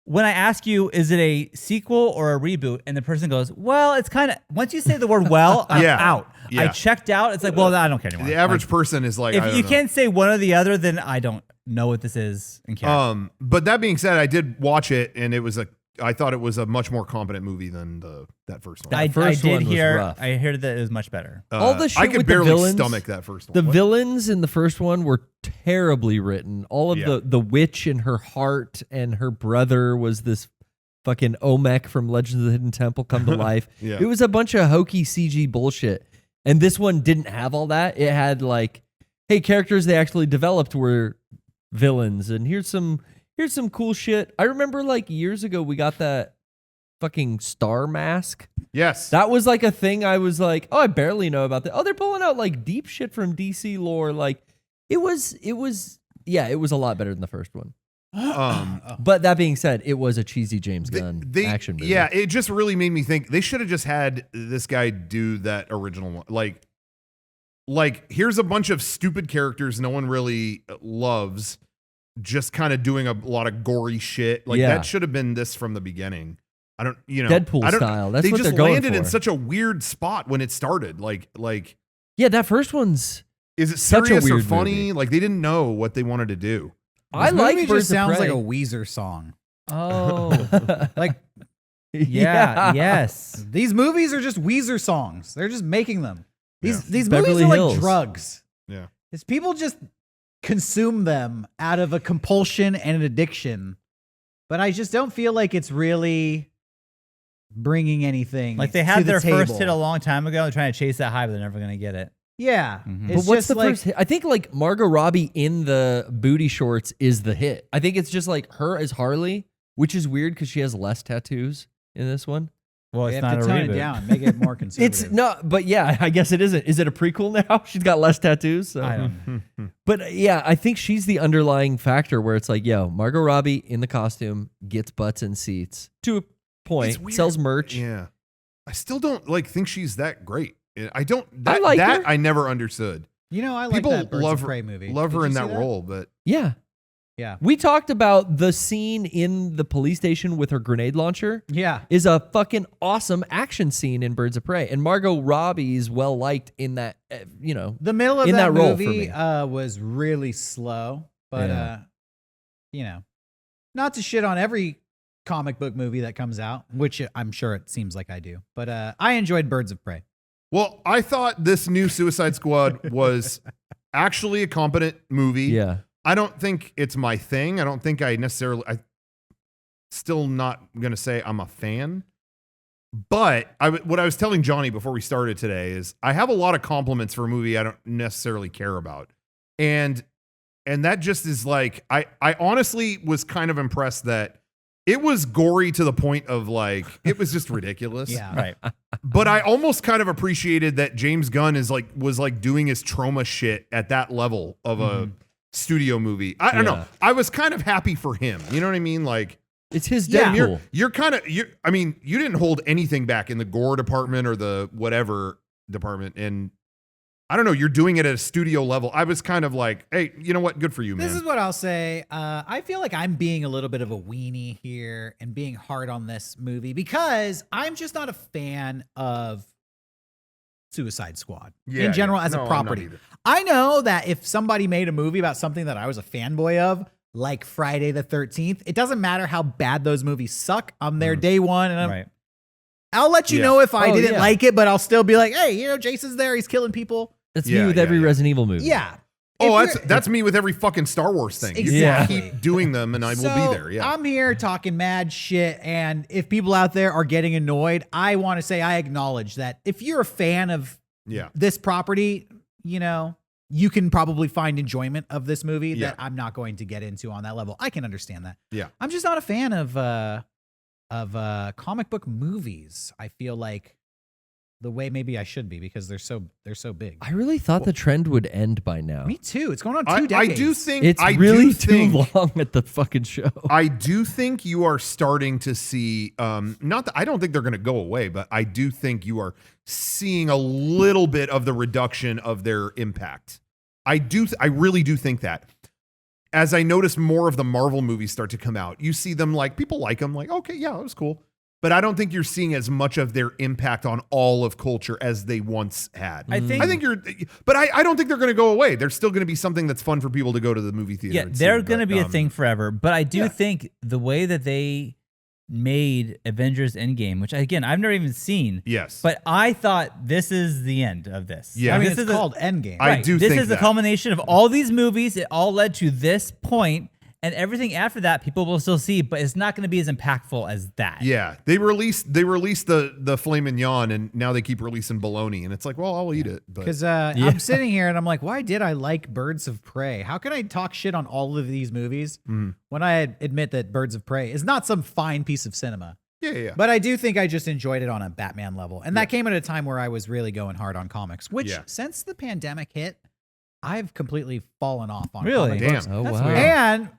when I ask you, is it a sequel or a reboot? And the person goes, well, it's kind of, once you say the word well, I'm Yeah. out. Yeah. I checked out. It's like, well, I don't care anymore. The average Like, person is like, I if don't you know. can't say one or the other, then I don't know what this is and care. But that being said, I did watch it, and I thought it was a much more competent movie than that first one. I first did one was hear. rough. I heard that it was much better. All the I shit could with the barely villains- stomach that first one. The What? villains in the first one were terribly written. All of Yeah. the witch in her heart and her brother was this fucking Olmec from Legends of the Hidden Temple come to life. Yeah. It was a bunch of hokey CG bullshit. And this one didn't have all that. It had like, hey, characters they actually developed were villains, and here's some cool shit. I remember like years ago we got that fucking star mask. Yes. That was like a thing. I was like, oh, I barely know about that. Oh, they're pulling out like deep shit from DC lore. Like it was a lot better than the first one. But that being said, it was a cheesy James Gunn action movie. Yeah, it just really made me think they should have just had this guy do that original one. Like here's a bunch of stupid characters no one really loves, just kind of doing a lot of gory shit. Like Yeah. that should have been this from the beginning. I don't, Deadpool I don't, style. That's they what just they're going landed in for. such a weird spot when it started. Like, Yeah, that first one's. is it Such a serious or weird funny? movie. Like they didn't know what they wanted to do. I This like movie Birds just of sounds like a Prey. Weezer song. Oh, Like yeah, yes. these movies are just Weezer songs. They're just making them. These Beverly movies are Hills. like drugs. Yeah. It's people just consume them out of a compulsion and an addiction. But I just don't feel like it's really bringing anything. Like they to had the their first table. hit a long time ago. They're trying to chase that high, but they're never going to get it. Yeah. Mhm. It's But what's just the like, first hit? I think like Margot Robbie in the booty shorts is the hit. I think it's just like her as Harley, which is weird because she has less tattoos in this one. Well, they it's have not to a tone reboot. it down, make it more conservative. It's no, but yeah, I guess it isn't. Is it a prequel now? She's got less tattoos. So. I don't know. But yeah, I think she's the underlying factor where it's like, yo, Margot Robbie in the costume gets butts and seats to a point, It's weird. sells merch. Yeah. I still don't think she's that great. I don't. I like her. I never understood. You know, I like People that Birds love of Prey movie. Love Did her you in see that role, but Yeah. Yeah. We talked about the scene in the police station with her grenade launcher Yeah. is a fucking awesome action scene in Birds of Prey. And Margot Robbie's well liked in that, The middle of in that, that role for movie me. Was really slow, but Yeah. not to shit on every comic book movie that comes out, which I'm sure it seems like I do. But I enjoyed Birds of Prey. well, I thought this new Suicide Squad was actually a competent movie. yeah. I don't think it's my thing. I don't think I still not going to say I'm a fan. But what I was telling Johnny before we started today is I have a lot of compliments for a movie I don't necessarily care about. And that just is like, I honestly was kind of impressed that it was gory to the point of like, it was just ridiculous. Yeah. Right. But I almost kind of appreciated that James Gunn was doing his trauma shit at that level of a studio movie. I don't know. Yeah. I was kind of happy for him. You know what I mean? Like, It's his Yeah. Deadpool. I mean, you didn't hold anything back in the gore department or the whatever department. And I don't know, you're doing it at a studio level. I was kind of like, hey, you know what? Good for you, man. This is what I'll say. I feel like I'm being a little bit of a weenie here and being hard on this movie because I'm just not a fan of Suicide Squad in general as No, a I'm not property. either. I know that if somebody made a movie about something that I was a fanboy of, like Friday the 13th. It doesn't matter how bad those movies suck. I'm there day one, and I'll let you Yeah. know if I didn't yeah. like it, but I'll still be like, hey, Jason's there. He's killing people. That's Yeah, me with yeah, every yeah. Resident Evil movie. Yeah. Oh, If that's me with every fucking Star Wars thing. You Exactly. can keep doing them, and I will be there. Yeah. I'm here talking mad shit, and if people out there are getting annoyed, I want to say I acknowledge that if you're a fan of Yeah. this property, you can probably find enjoyment of this movie Yeah. that I'm not going to get into on that level. I can understand that. Yeah. I'm just not a fan of comic book movies. I feel like the way maybe I should be because they're so big. I really thought the trend would end by now. Me too. It's going on 2 I decades. do think It's I really do think, too long at the fucking show. I do think you are starting to see not that I don't think they're going to go away, but I do think you are seeing a little bit of the reduction of their impact. I really do think that. As I notice more of the Marvel movies start to come out, you see them like people like them like, okay, yeah, that was cool. But I don't think you're seeing as much of their impact on all of culture as they once had. I think but I don't think they're going to go away. They're still going to be something that's fun for people to go to the movie theater. Yeah, and see, they're going to but, be a thing forever. But I do yeah. think the way that they made Avengers End Game, which again I've never even seen. Yes. But I thought this is the end of this. Yeah. I mean, this it's is called Endgame. I do This think is the that. culmination of all these movies. It all led to this point, and everything after that, people will still see, but it's not going to be as impactful as that. Yeah, they released the filet mignon, and now they keep releasing bologna, and it's like, well, I'll eat it. But Because I'm sitting here and I'm like, why did I like Birds of Prey? How can I talk shit on all of these movies when I admit that Birds of Prey is not some fine piece of cinema? yeah. But I do think I just enjoyed it on a Batman level. And that came at a time where I was really going hard on comics, which since the pandemic hit, I've completely fallen off on Really? comic books. Damn. Oh, That's wow. weird. And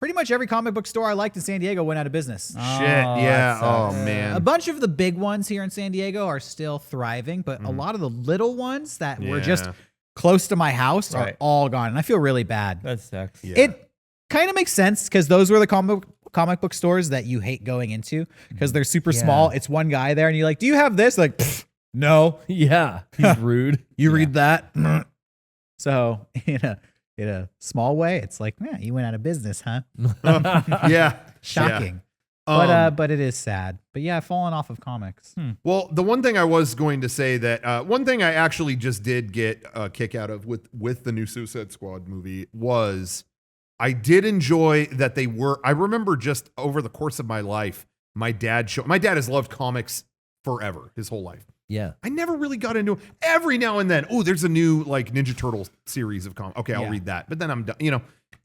pretty much every comic book store I liked in San Diego went out of business. Shit, yeah. that Oh sucks. man. A bunch of the big ones here in San Diego are still thriving, but a lot of the little ones that were just Yeah. close to my house are Right. all gone. And I feel really bad. That sucks. Yeah. It kind of makes sense because those were the comic book stores that you hate going into because they're super small. It's one guy there and you're like, do you have this? Like, "Pfft, no. Yeah, he's rude. You read that? So in a small way, it's like, yeah, you went out of business, huh? Yeah. Shocking. Yeah. But it is sad. But yeah, I've fallen off of comics. Well, the one thing I was going to say that one thing I actually just did get a kick out of with the new Suicide Squad movie was I did enjoy that they were. I remember just over the course of my life, my dad has loved comics forever, his whole life. Yeah. I never really got into it. Every now and then, oh, there's a new like Ninja Turtle series of comics. Okay, I'll Yeah. read that. But then I'm done. It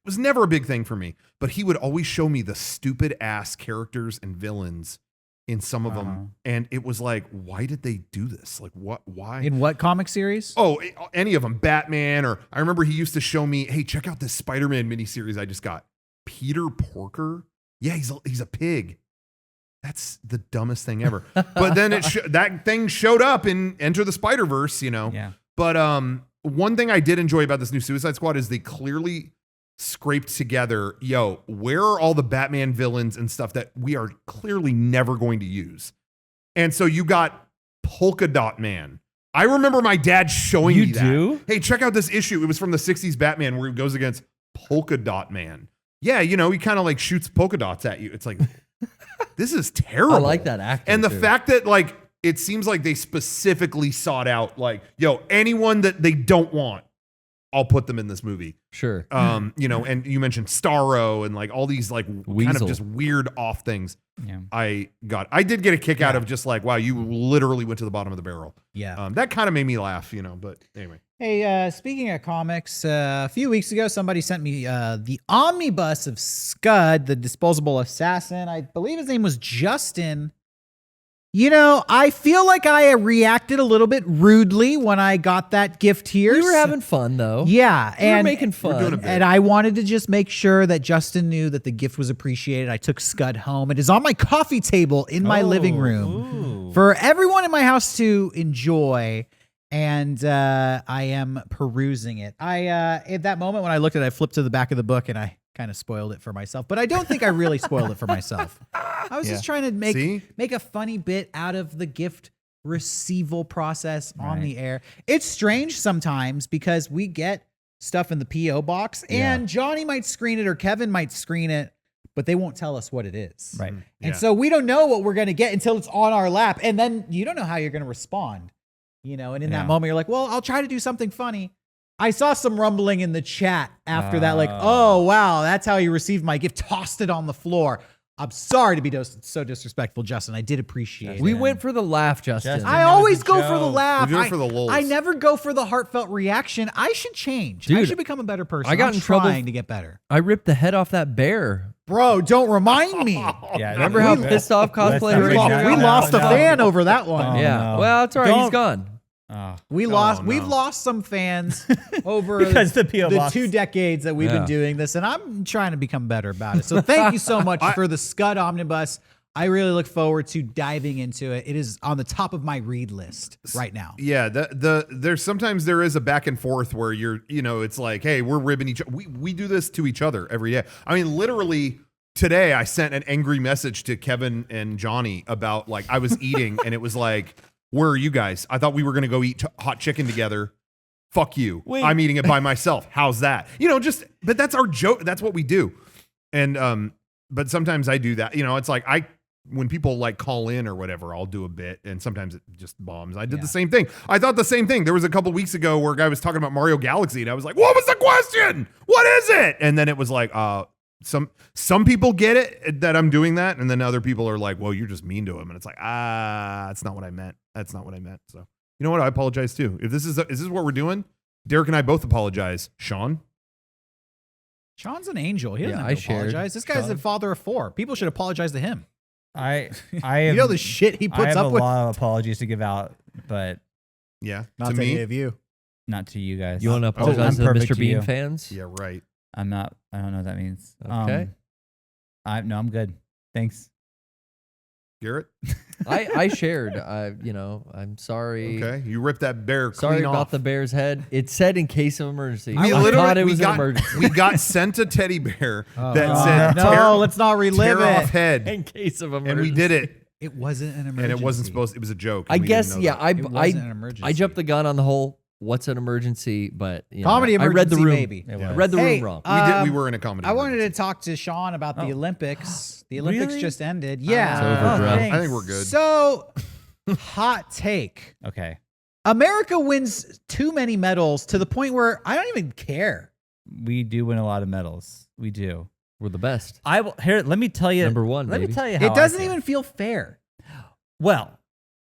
was never a big thing for me. But he would always show me the stupid ass characters and villains in some of them. And it was like, why did they do this? Like, what? Why? In what comic series? Oh, any of them. Batman, or I remember he used to show me, hey, check out this Spider-Man miniseries I just got. Peter Porker. Yeah, he's a pig. That's the dumbest thing ever. But then that thing showed up in Enter the Spider-Verse, Yeah. But one thing I did enjoy about this new Suicide Squad is they clearly scraped together, where are all the Batman villains and stuff that we are clearly never going to use? And so you got Polka Dot Man. I remember my dad showing me that. You do? Hey, check out this issue. It was from the 60s Batman where he goes against Polka Dot Man. Yeah, he kind of like shoots polka dots at you. It's like, this is terrible. I like that actor. And the too. fact that like it seems like they specifically sought out like, anyone that they don't want, I'll put them in this movie. Sure. And you mentioned Starro and like all these like kind Weasel. of just weird off things. Yeah. I did get a kick out of just like, wow, you literally went to the bottom of the barrel. Yeah. That kind of made me laugh, but anyway. Hey, speaking of comics, a few weeks ago, somebody sent me the omnibus of Scud, the disposable assassin. I believe his name was Justin. I feel like I reacted a little bit rudely when I got that gift here. We were having fun though. Yeah, We were and making fun. doing a bit. and I wanted to just make sure that Justin knew that the gift was appreciated. I took Scud home. It is on my coffee table in my living room for everyone in my house to enjoy. And I am perusing it. At that moment when I looked at it, I flipped to the back of the book and I kind of spoiled it for myself. But I don't think I really spoiled it for myself. I was just trying to See? make a funny bit out of the gift receival process on the air. It's strange sometimes because we get stuff in the PO box, and Johnny might screen it or Kevin might screen it, but they won't tell us what it is. Right. And so we don't know what we're going to get until it's on our lap. And then you don't know how you're going to respond, you know? And in that moment, you're like, well, I'll try to do something funny. I saw some rumbling in the chat after that, like, oh, wow, that's how you received my gift. Tossed it on the floor. I'm sorry to be so disrespectful, Justin. I did appreciate it. We went for the laugh, Justin. I always go for the laugh. We do it for the lulz. I never go for the heartfelt reaction. I should change. I Dude, should become a better person. I got I'm in trouble. trying to get better. I ripped the head off that bear. Bro, don't remind me. Yeah, Remember how pissed off cosplayer We, Let's we not- lost a no. fan over that one. Oh, Yeah. no. Well, it's all right. He's Don't- gone. We've lost some fans over Because the P.O. box. 2 decades that we've been doing this, and I'm trying to become better about it. So thank you so much for the Scud Omnibus. I really look forward to diving into it. It is on the top of my read list right now. Yeah, there's sometimes there is a back and forth where it's like, hey, we're ribbing each other. We do this to each other every day. I mean, literally today I sent an angry message to Kevin and Johnny about like I was eating and it was like, where are you guys? I thought we were going to go eat hot chicken together. Fuck you. Wait. I'm eating it by myself. How's that? But that's our joke. That's what we do. And, but sometimes I do that. It's like when people like call in or whatever, I'll do a bit and sometimes it just bombs. I did the same thing. I thought the same thing. There was a couple weeks ago where a guy was talking about Mario Galaxy and I was like, what was the question? What is it? And then it was like, some people get it that I'm doing that. And then other people are like, well, you're just mean to him. And it's like, that's not what I meant. That's not what I meant. So you know what? I apologize too. If is this what we're doing? Derek and I both apologize. Sean's an angel. He doesn't Yeah, have I to apologize. This guy's the father of 4. People should apologize to him. I You have, know the shit he I puts have up a with. lot of apologies to give out, but Yeah. Not to to any me. of you. not to you guys. You want to apologize I'm to perfect Mr. to Bean you. fans? Yeah, right. I'm not. I don't know what that means. Okay. I'm good. Thanks. Garrett? I shared. I'm sorry. Okay. You ripped that bear Sorry clean about off. the bear's head. It said in case of emergency. We I literally thought it was we an got, emergency. we got sent a teddy bear that Oh, said no, let's not relive tear off it. head. in case of emergency. And we did it. It wasn't an emergency. And it wasn't supposed it was a joke. I and we didn't guess, know yeah. that. It wasn't an emergency. I jumped the gun on the whole what's an emergency, but Comedy I read the emergency, room. maybe. It I was. read the Hey, room wrong. We were in a comedy. I wanted emergency. to talk to Sean about the Olympics. The Olympics Really? just ended. Yeah. It's over, bro. thanks. I think we're good. So, hot take. Okay. America wins too many medals to the point where I don't even care. We do win a lot of medals. We do. We're the best. I will here. Let me tell you. Number one, Let me baby. tell you how It doesn't I feel. even feel fair Well,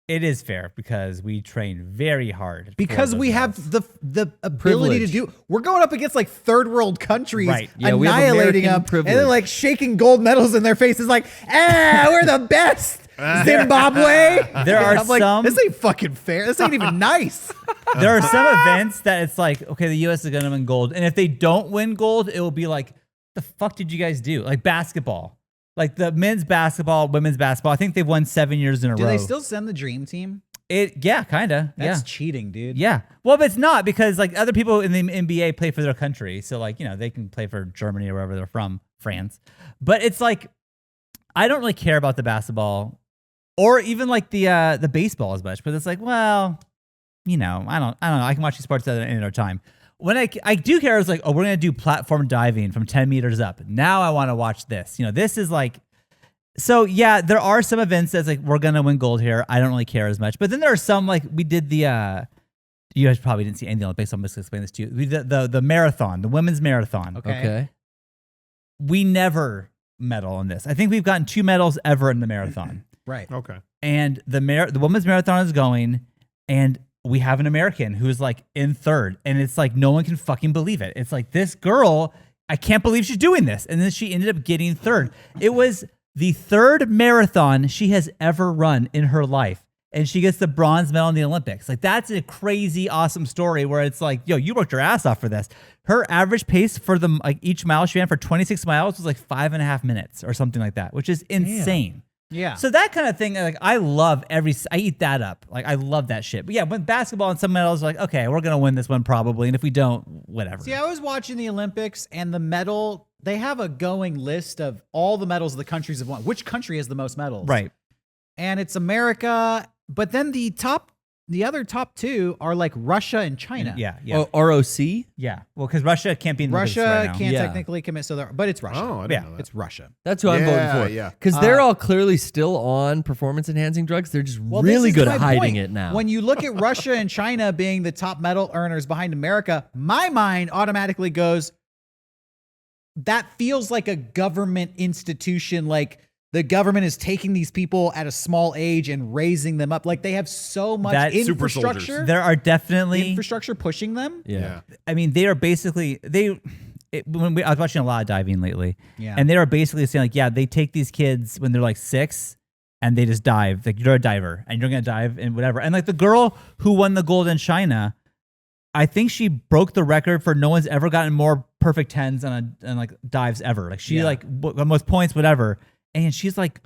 it is fair because we train very hard. because for we those have medals. the ability to Privilege. do. We're going up against like third world countries, Right. Yeah, we have annihilating American them, privilege. and then like shaking gold medals in their faces, like, we're the best. Zimbabwe. There are I'm like, some. this ain't fucking fair. This ain't even nice. There are some events that it's like, okay, the U.S. is going to win gold, and if they don't win gold, it will be like, the fuck did you guys do? Like basketball, like the men's basketball, women's basketball. I think they've won 7 years in a Do row. they still send the dream team? Yeah, kind of. Yeah. That's cheating, dude. Yeah. Well, but it's not because like other people in the NBA play for their country. So like, they can play for Germany or wherever they're from, France. But it's like, I don't really care about the basketball or even like the baseball as much, but it's like, well, I don't know. I can watch these sports at any other time. When I do care, it's like, oh, we're going to do platform diving from 10 meters up. Now I want to watch this. This is like, so yeah, there are some events that's like, we're going to win gold here. I don't really care as much. But then there are some like we did the, you guys probably didn't see any of the Olympics, so I'm just going to explain this to you. We did the marathon, the women's marathon. Okay. We never medal in this. I think we've gotten 2 medals ever in the marathon. Right. Okay. And the women's marathon is going, and we have an American who's like in third, and it's like no one can fucking believe it. It's like this girl, I can't believe she's doing this, and then she ended up getting third. It was the 3rd marathon she has ever run in her life, and she gets the bronze medal in the Olympics. Like that's a crazy, awesome story where it's like, yo, you worked your ass off for this. Her average pace for each mile she ran for 26 miles was like 5.5 minutes or something like that, which is insane. Yeah. So that kind of thing, like I love I eat that up. Like I love that shit. But yeah, when basketball and some medals, like, okay, we're going to win this one probably. And if we don't, whatever. See, I was watching the Olympics and the medal, they have a going list of all the medals the countries have won. Which country has the most medals? Right. And it's America. But then the top the other top two are like Russia and China. Yeah, yeah, Oh, ROC? yeah. Well, because Russia can't be in the Olympics Russia right now. can't Yeah. technically commit, but it's Russia. Oh, I didn't Yeah. know that. It's Russia. That's who I'm voting Yeah, for. yeah. Because they're all clearly still on performance-enhancing drugs. They're just Well, really this is good my at hiding point. it now. When you look at Russia and China being the top medal earners behind America, my mind automatically goes, that feels like a government institution. Like the government is taking these people at a small age and raising them up. Like they have so much That- Super soldiers. infrastructure. There are definitely Infrastructure pushing them. yeah. I mean, they are basically I was watching a lot of diving lately, Yeah. and they are basically saying like, yeah, they take these kids when they're like 6, and they just dive. Like you're a diver, and you're gonna dive and whatever. And like the girl who won the gold in China, I think she broke the record for no one's ever gotten more perfect 10s on like dives ever. Like she Yeah. most points, whatever, and she's like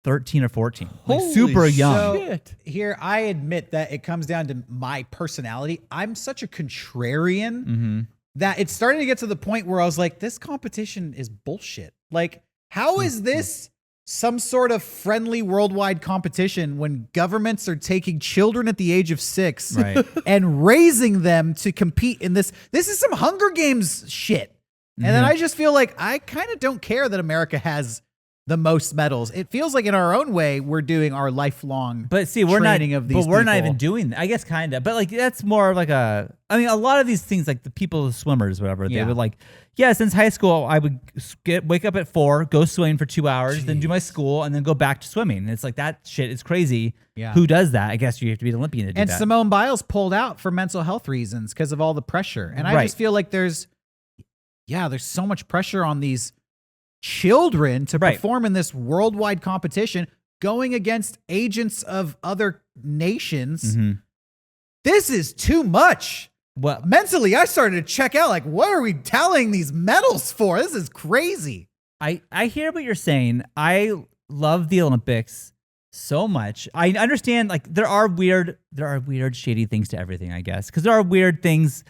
13 or 14, like Holy super young. So Shit. here, I admit that it comes down to my personality. I'm such a contrarian Mm-hmm. that it's starting to get to the point where I was like, this competition is bullshit. Like, how is this some sort of friendly worldwide competition when governments are taking children at the age of 6 Right. and raising them to compete in this? This is some Hunger Games shit. And then I just feel like I kind of don't care that America has the most medals. It feels like in our own way, we're doing our lifelong But see, we're not. training of these But we're not people. even doing that. I guess kind of. But like that's more of like a. I mean, a lot of these things, like the people, the swimmers, whatever, they Yeah. would like. Yeah, since high school, I would wake up at 4, go swimming for 2 hours, then do my school, and then go back to swimming. And it's like that shit is crazy. Yeah. Who does that? I guess you have to be an Olympian to do And that. Simone Biles pulled out for mental health reasons because of all the pressure. And I Right. just feel like there's so much pressure on these children to Right. perform in this worldwide competition going against agents of other nations. Mhm. This is too much. Well, Mentally, I started to check out like, what are we tallying these medals for? This is crazy. I hear what you're saying. I love the Olympics so much. I understand like there are weird shady things to everything, I guess. Because there are weird things,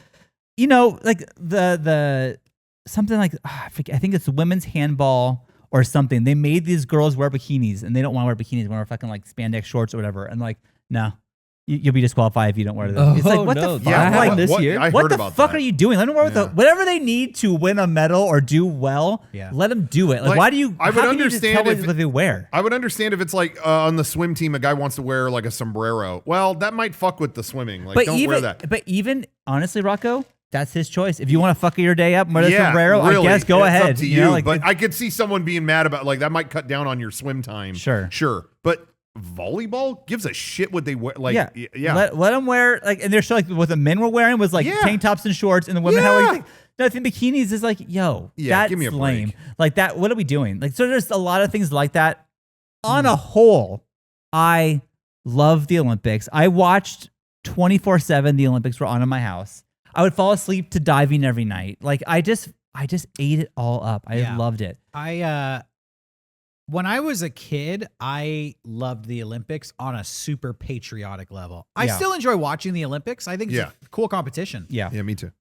like the something like I think it's women's handball or something. They made these girls wear bikinis and they don't want to wear bikinis, they want to wear fucking like spandex shorts or whatever. And like, no. You'll be disqualified if you don't wear them. It's like, what no, the that fuck? happened Like, this year. I what heard the about fuck that. are you doing? Let them wear whatever they need to win a medal or do well. Yeah. Let them do it. Like, Like, why do you? I would how can you just understand tell if- what they wear. I would understand if it's like on the swim team, a guy wants to wear like a sombrero. Well, that might fuck with the swimming. Like, don't wear that. But even honestly, Rocco, that's his choice. If you want to fuck your day up, wear a sombrero. really, I guess go it's ahead. Up to you know, like, but I could see someone being mad about like that might cut down on your swim time. Sure. But volleyball gives a shit what they wear. Like, yeah. Let them wear like, and they're showing like what the men were wearing was like Yeah. tank tops and shorts, and the women had Yeah. like nothing bikinis. Is like, yo, Yeah, that's give me a break. lame. Like that. What are we doing? Like, so there's a lot of things like that. On a whole, I love the Olympics. I watched 24/7. The Olympics were on in my house. I would fall asleep to diving every night. Like I just ate it all up. I Yeah. loved it. When I was a kid, I loved the Olympics on a super patriotic level. I Yeah. still enjoy watching the Olympics. I think it's Yeah. a cool competition. Yeah. Yeah, me too.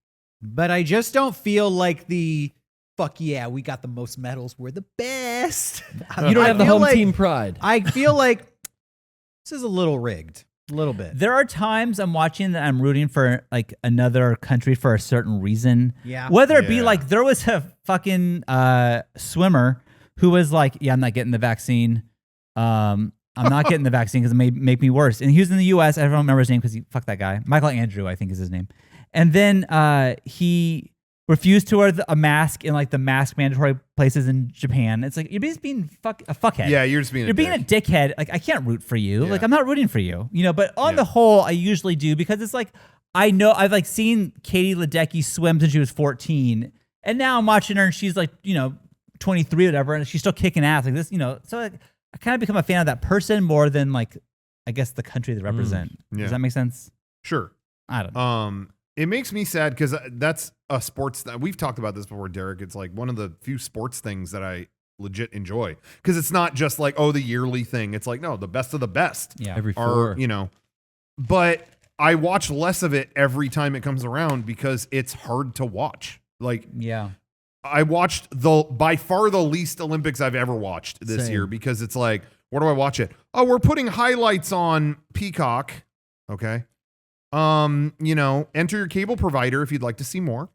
But I just don't feel like the fuck yeah, we got the most medals. We're the best. You don't I have the feel home like- team pride. I feel like this is a little rigged. A little bit. There are times I'm watching that I'm rooting for like another country for a certain reason. Yeah. Whether it be Yeah. like there was a fucking swimmer who was like, yeah, I'm not getting the vaccine. I'm not getting the vaccine because it may make me worse. And he was in the U.S. I don't remember his name because fuck that guy. Michael Andrew, I think is his name. And then he refused to wear a mask in like the mask mandatory places in Japan. It's like you're just being a fuckhead. Yeah, you're just being You're being a dick. dickhead. Like I can't root for you. Yeah. Like I'm not rooting for you. But on Yeah. the whole, I usually do because it's like I know I've like seen Katie Ledecky swim since she was 14, and now I'm watching her and she's like 23 or whatever, and she's still kicking ass like this. So like, I kind of become a fan of that person more than like I guess the country they represent. yeah. Does that make sense? Sure. I don't know. It makes me sad because that's a sports that we've talked about this before, Derek. It's like one of the few sports things that I legit enjoy because it's not just like, oh, the yearly thing. It's like, no, the best of the best Yeah. Every are, four. but I watch less of it every time it comes around because it's hard to watch. Like, Yeah. I watched by far the least Olympics I've ever watched this Same. year because it's like, where do I watch it? Oh, we're putting highlights on Peacock. Okay. Enter your cable provider if you'd like to see more.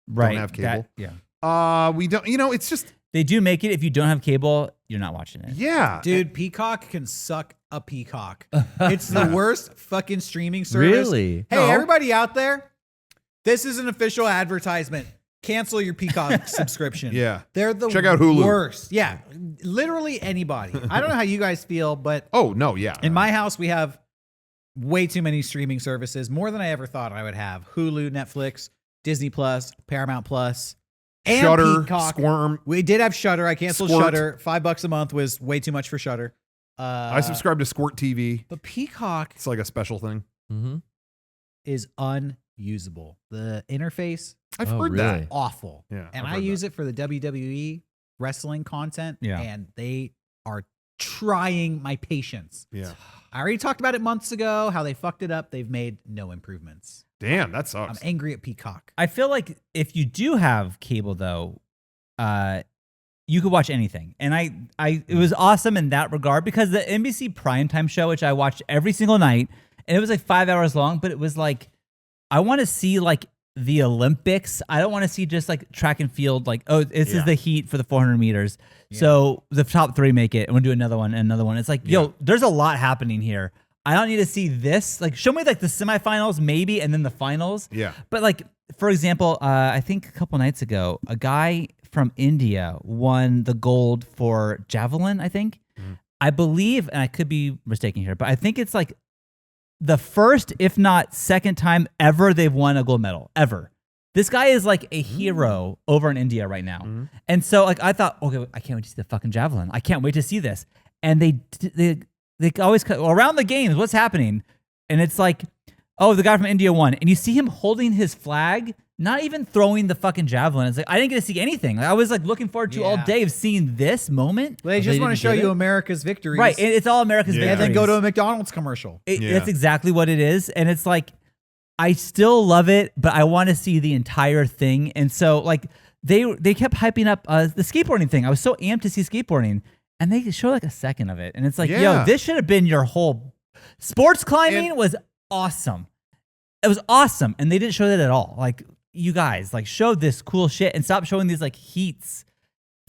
Right. Don't have cable. Yeah. We don't, it's just, They do make it. If you don't have cable, you're not watching it. yeah. Dude, Peacock can suck a peacock. It's the worst fucking streaming service. Really? Hey, No. everybody out there, this is an official advertisement. Cancel your Peacock subscription. Yeah. They're the Check out Hulu. worst. Yeah. Literally anybody. I don't know how you guys feel, but Oh, no, yeah. in my house, we have way too many streaming services, more than I ever thought I would have. Hulu, Netflix, Disney Plus, Paramount Plus, and Shudder, Peacock. Squirm. We did have Shudder. I canceled Squirt. Shudder. $5 a month was way too much for Shudder. I subscribe to Squirt TV. But Peacock It's like a special thing. Mm-hmm. is unusable. The interface, I've Oh, heard really? that. awful. Yeah, and I've I heard use it for the WWE wrestling content. Yeah. And they are trying my patience. Yeah. I already talked about it months ago, how they fucked it up. They've made no improvements. Damn, that I'm sucks. angry at Peacock. I feel like if you do have cable though, you could watch anything. And it was awesome in that regard because the NBC primetime show, which I watched every single night, and it was like 5 hours long, but it was like, I want to see like the Olympics. I don't want to see just like track and field, like, oh, this is Yeah. the heat for the 400 meters. So the top three make it, and we'll do another one and another one. It's like, yo, there's a lot happening here. I don't need to see this. Like, show me like the semifinals maybe, and then the finals. Yeah. But like, for example, I think a couple nights ago, a guy from India won the gold for javelin, I think. I believe, and I could be mistaken here, but I think it's like the first, if not second time ever they've won a gold medal, ever. This guy is like a hero over in India right now. And so like I thought, okay, I can't wait to see the fucking javelin. I can't wait to see this. And they always cut around the games, what's happening? And it's like, oh, the guy from India won. And you see him holding his flag, not even throwing the fucking javelin. It's like, I didn't get to see anything. Like, I was like looking forward to all Yeah. day of seeing this moment. They just want to didn't show get you it? America's victories. Right. It's all America's Yeah. And then victories. go to a McDonald's commercial. Yeah. That's exactly what it is. And it's like, I still love it, but I want to see the entire thing. And so like they kept hyping up the skateboarding thing. I was so amped to see skateboarding, and they showed like a second of it. And it's like, Yeah. yo, this should have been your whole sports climbing And- was awesome. It was awesome. And they didn't show that at all. Like, you guys, like, show this cool shit and stop showing these like heats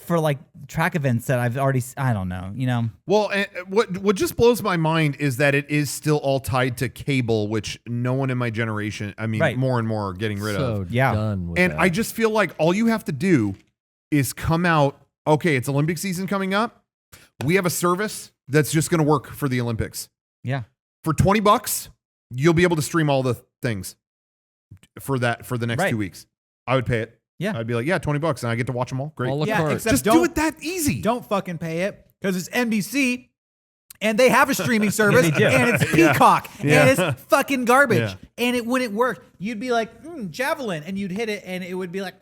for like track events that I've already, I don't know, you know? Well, and what just blows my mind is that it is still all tied to cable, which no one in my generation, I mean, Right. more and more are getting rid of. Yeah. Done with And that. I just feel like all you have to do is come out, okay, it's Olympic season coming up. We have a service that's just going to work for the Olympics. Yeah. For $20, you'll be able to stream all the things for the next Right. 2 weeks. I would pay it. Yeah. I'd be like, yeah, $20 and I get to watch them all. Great. All of Yeah, course. except Just do don't- it that easy. Don't fucking pay it because it's NBC and they have a streaming service they do. and it's Yeah. Peacock Yeah. and it's fucking garbage Yeah. and it wouldn't work. You'd be like, javelin, and you'd hit it and it would be like,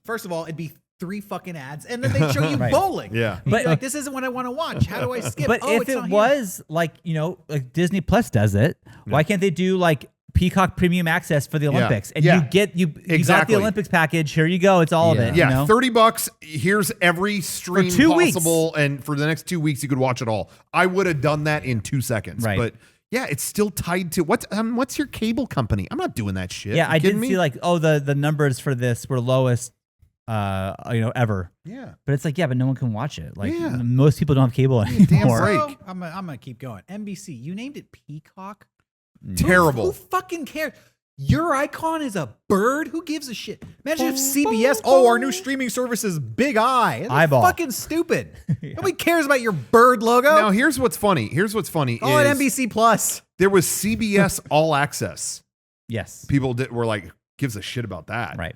first of all, it'd be 3 fucking ads and then they'd show you Right. bowling. Yeah. You'd But- be like, this isn't what I want to watch. How do I skip? But Oh, if it's it not here. was like, you know, like Disney Plus does it, why can't they do like Peacock Premium Access for the Olympics? And Yeah. you get you got Exactly. the Olympics package. Here you go. It's all of Yeah. it. Yeah, You know? $30. Here's every stream 2 weeks. possible, and for the next 2 weeks, you could watch it all. I would have done that in 2 seconds. Right. But yeah, it's still tied to what's your cable company? I'm not doing that shit. Yeah, You I did kidding me? see like, oh, the numbers for this were lowest, ever. Yeah. But it's like, yeah, but no one can watch it. Like Yeah. most people don't have cable Damn anymore. right. So, I'm gonna keep going. NBC, you named it Peacock. Terrible. Who fucking cares? Your icon is a bird. Who gives a shit? Imagine if CBS. Oh, our new streaming service is Big Eye. That's Eyeball. Fucking stupid. Nobody cares about your bird logo. Now here's what's funny. Call it is NBC Plus. there was CBS All Access. Yes. People were like, gives a shit about that. Right.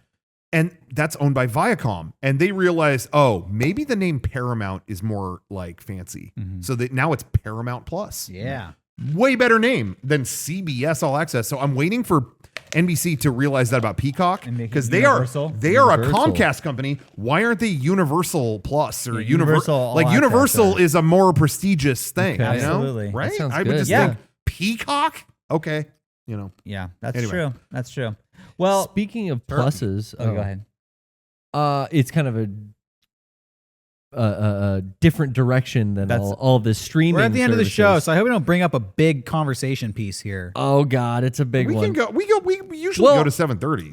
And that's owned by Viacom. And they realized, oh, maybe the name Paramount is more like fancy. So that now it's Paramount Plus. Yeah. Way better name than CBS All Access. So I'm waiting for NBC to realize that about Peacock And make it because they Universal? are a Universal. Comcast company. Why aren't they Universal Plus or Yeah, Universal All like Access, Universal yeah. is a more prestigious thing, Okay. you know? Absolutely. That Right? sounds I would good. just Yeah. think Peacock. Okay, you know. Yeah, that's Anyway. true. That's true. Well, Speaking of pluses, go ahead. It's kind of a different direction than all this streaming. We're at the end of the show, services. so I hope we don't bring up a big conversation piece here. Oh God, it's a big We one. can go. We usually Well, go to 7:30.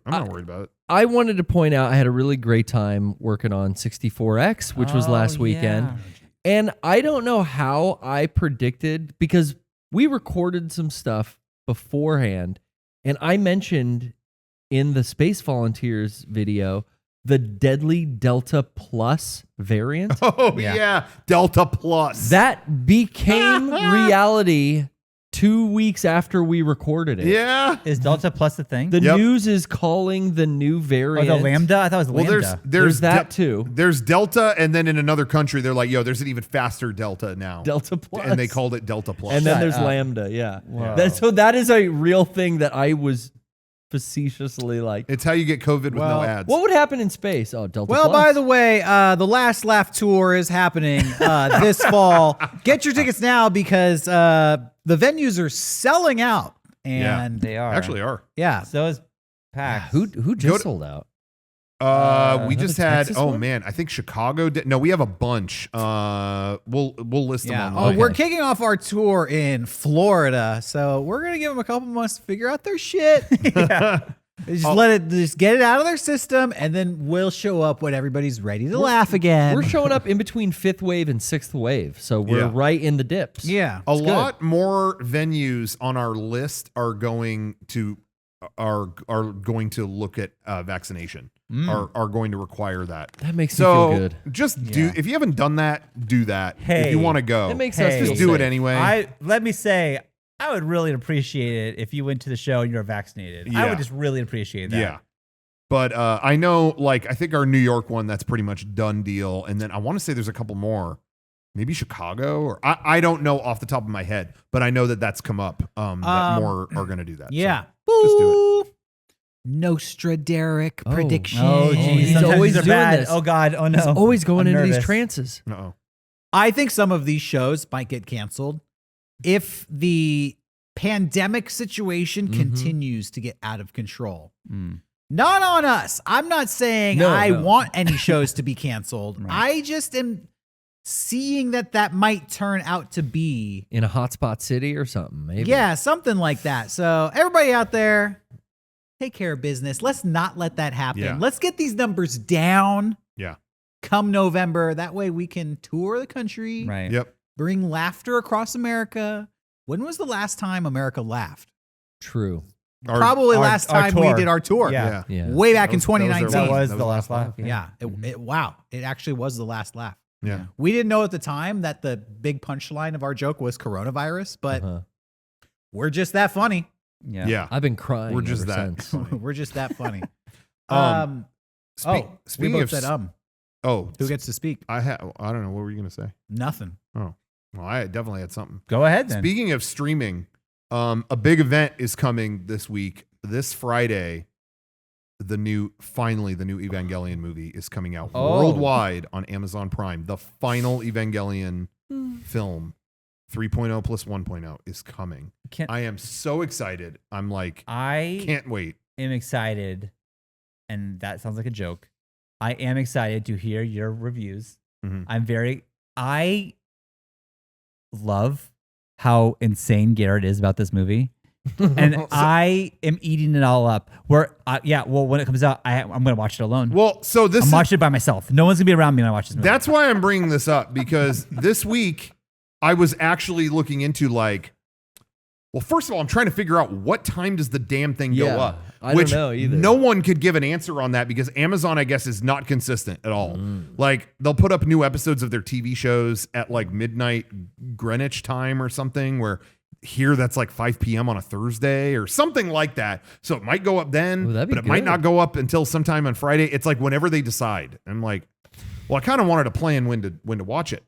I'm not worried about it. I wanted to point out I had a really great time working on 64X, which was last weekend. Yeah. And I don't know how I predicted, because we recorded some stuff beforehand, and I mentioned in the Space Volunteers video the Deadly Delta Plus variant. Oh Yeah. yeah, Delta Plus. That became reality 2 weeks after we recorded it. yeah. Is Delta Plus the thing? The Yep. news is calling the new oh, variant. the Lambda? I thought it was Well, Lambda. There's that too. There's Delta, and then in another country they're like, "Yo, there's an even faster Delta now." Delta Plus. and they called it Delta Plus. And then Shut there's up. Lambda, yeah. Whoa. So that is a real thing that I was facetiously like. it's how you get COVID with Well, no ads. What would happen in space? Oh, Delta Well, Plus. by the way, the Last Laugh tour is happening this fall. Get your tickets now because the venues are selling out. And They are. Actually are. yeah. So is PAX. who Go just to- sold out? We the just had. Texas Oh one? man, I think Chicago did. No, we have a bunch. We'll list them. Yeah. online. Oh, we're kicking off our tour in Florida, so we're gonna give them a couple months to figure out their shit. Just get it out of their system, and then we'll show up when everybody's ready to laugh again. We're showing up in between fifth wave and sixth wave, so we're Yeah. right in the dips. yeah. A lot more venues on our list are going to look at vaccination. Are going to require that. That makes me So feel good. just do. If you haven't done that, do that. If Hey. you want to go, It makes Hey. us feel just do it safe. anyway. Let me say, I would really appreciate it if you went to the show and you were vaccinated. I Yeah. would just really appreciate that. Yeah. But I know, like, I think our New York one, that's pretty much done deal. And then I want to say there's a couple more. Maybe Chicago, or I don't know off the top of my head, but I know that that's come up. That more are going to do that. so Yeah. just do it. Nostraderic Oh. prediction. Oh, geez. he's Sometimes always these are doing bad. this. Oh, God. Oh, no. He's always going I'm into these nervous. trances. Uh-oh. I think some of these shows might get canceled if the pandemic situation continues to get out of control. Not on us. I'm not saying No, I no. want any shows to be canceled. Right. I just am seeing that might turn out to be, In a hotspot city or something, maybe. yeah, something like that. So everybody out there, take care of business. Let's not let that happen. Yeah. Let's get these numbers down Yeah. come November. That way we can tour the country, Right. Yep. bring laughter across America. When was the last time America laughed? True. Probably our- last our time we tour. did our tour. Yeah. Yeah. Way back in That was- that was 2019. That was That the was last laugh. Yeah. Wow. It actually was the last laugh. Yeah. We didn't know at the time that the big punchline of our joke was coronavirus, but Uh-huh. we're just that funny. Yeah. Yeah. I've been crying. We're just ever that. since. We're just that funny. Speaking we both of said oh, Who gets to speak? I don't know, what were you gonna say? Nothing. Oh, well, I definitely had something. Go ahead then. Speaking of streaming, a big event is coming this week. This Friday, finally the new Evangelion movie is coming out worldwide on Amazon Prime. The final Evangelion film, 3.0 plus 1.0, is coming. I am so excited. I'm like, I can't wait. am excited, and that sounds like a joke. I am excited to hear your reviews. Mhm. I love how insane Garrett is about this movie. And I am eating it all up. When it comes out, I'm going to watch it alone. Well, so I'm watching it by myself. No one's going to be around me when I watch this movie. that's why I'm bringing this up, because this week I was actually looking into, like, well, first of all, I'm trying to figure out what time does the damn thing go Yeah, up. I don't know either. No one could give an answer on that, because Amazon, I guess, is not consistent at all. Like, they'll put up new episodes of their TV shows at like midnight Greenwich time or something, where here that's like 5 p.m. on a Thursday or something like that. So it might go up then, Ooh, that'd be but it might good. not go up until sometime on Friday. It's like whenever they decide. I'm like, well, I kind of wanted to plan when to watch it.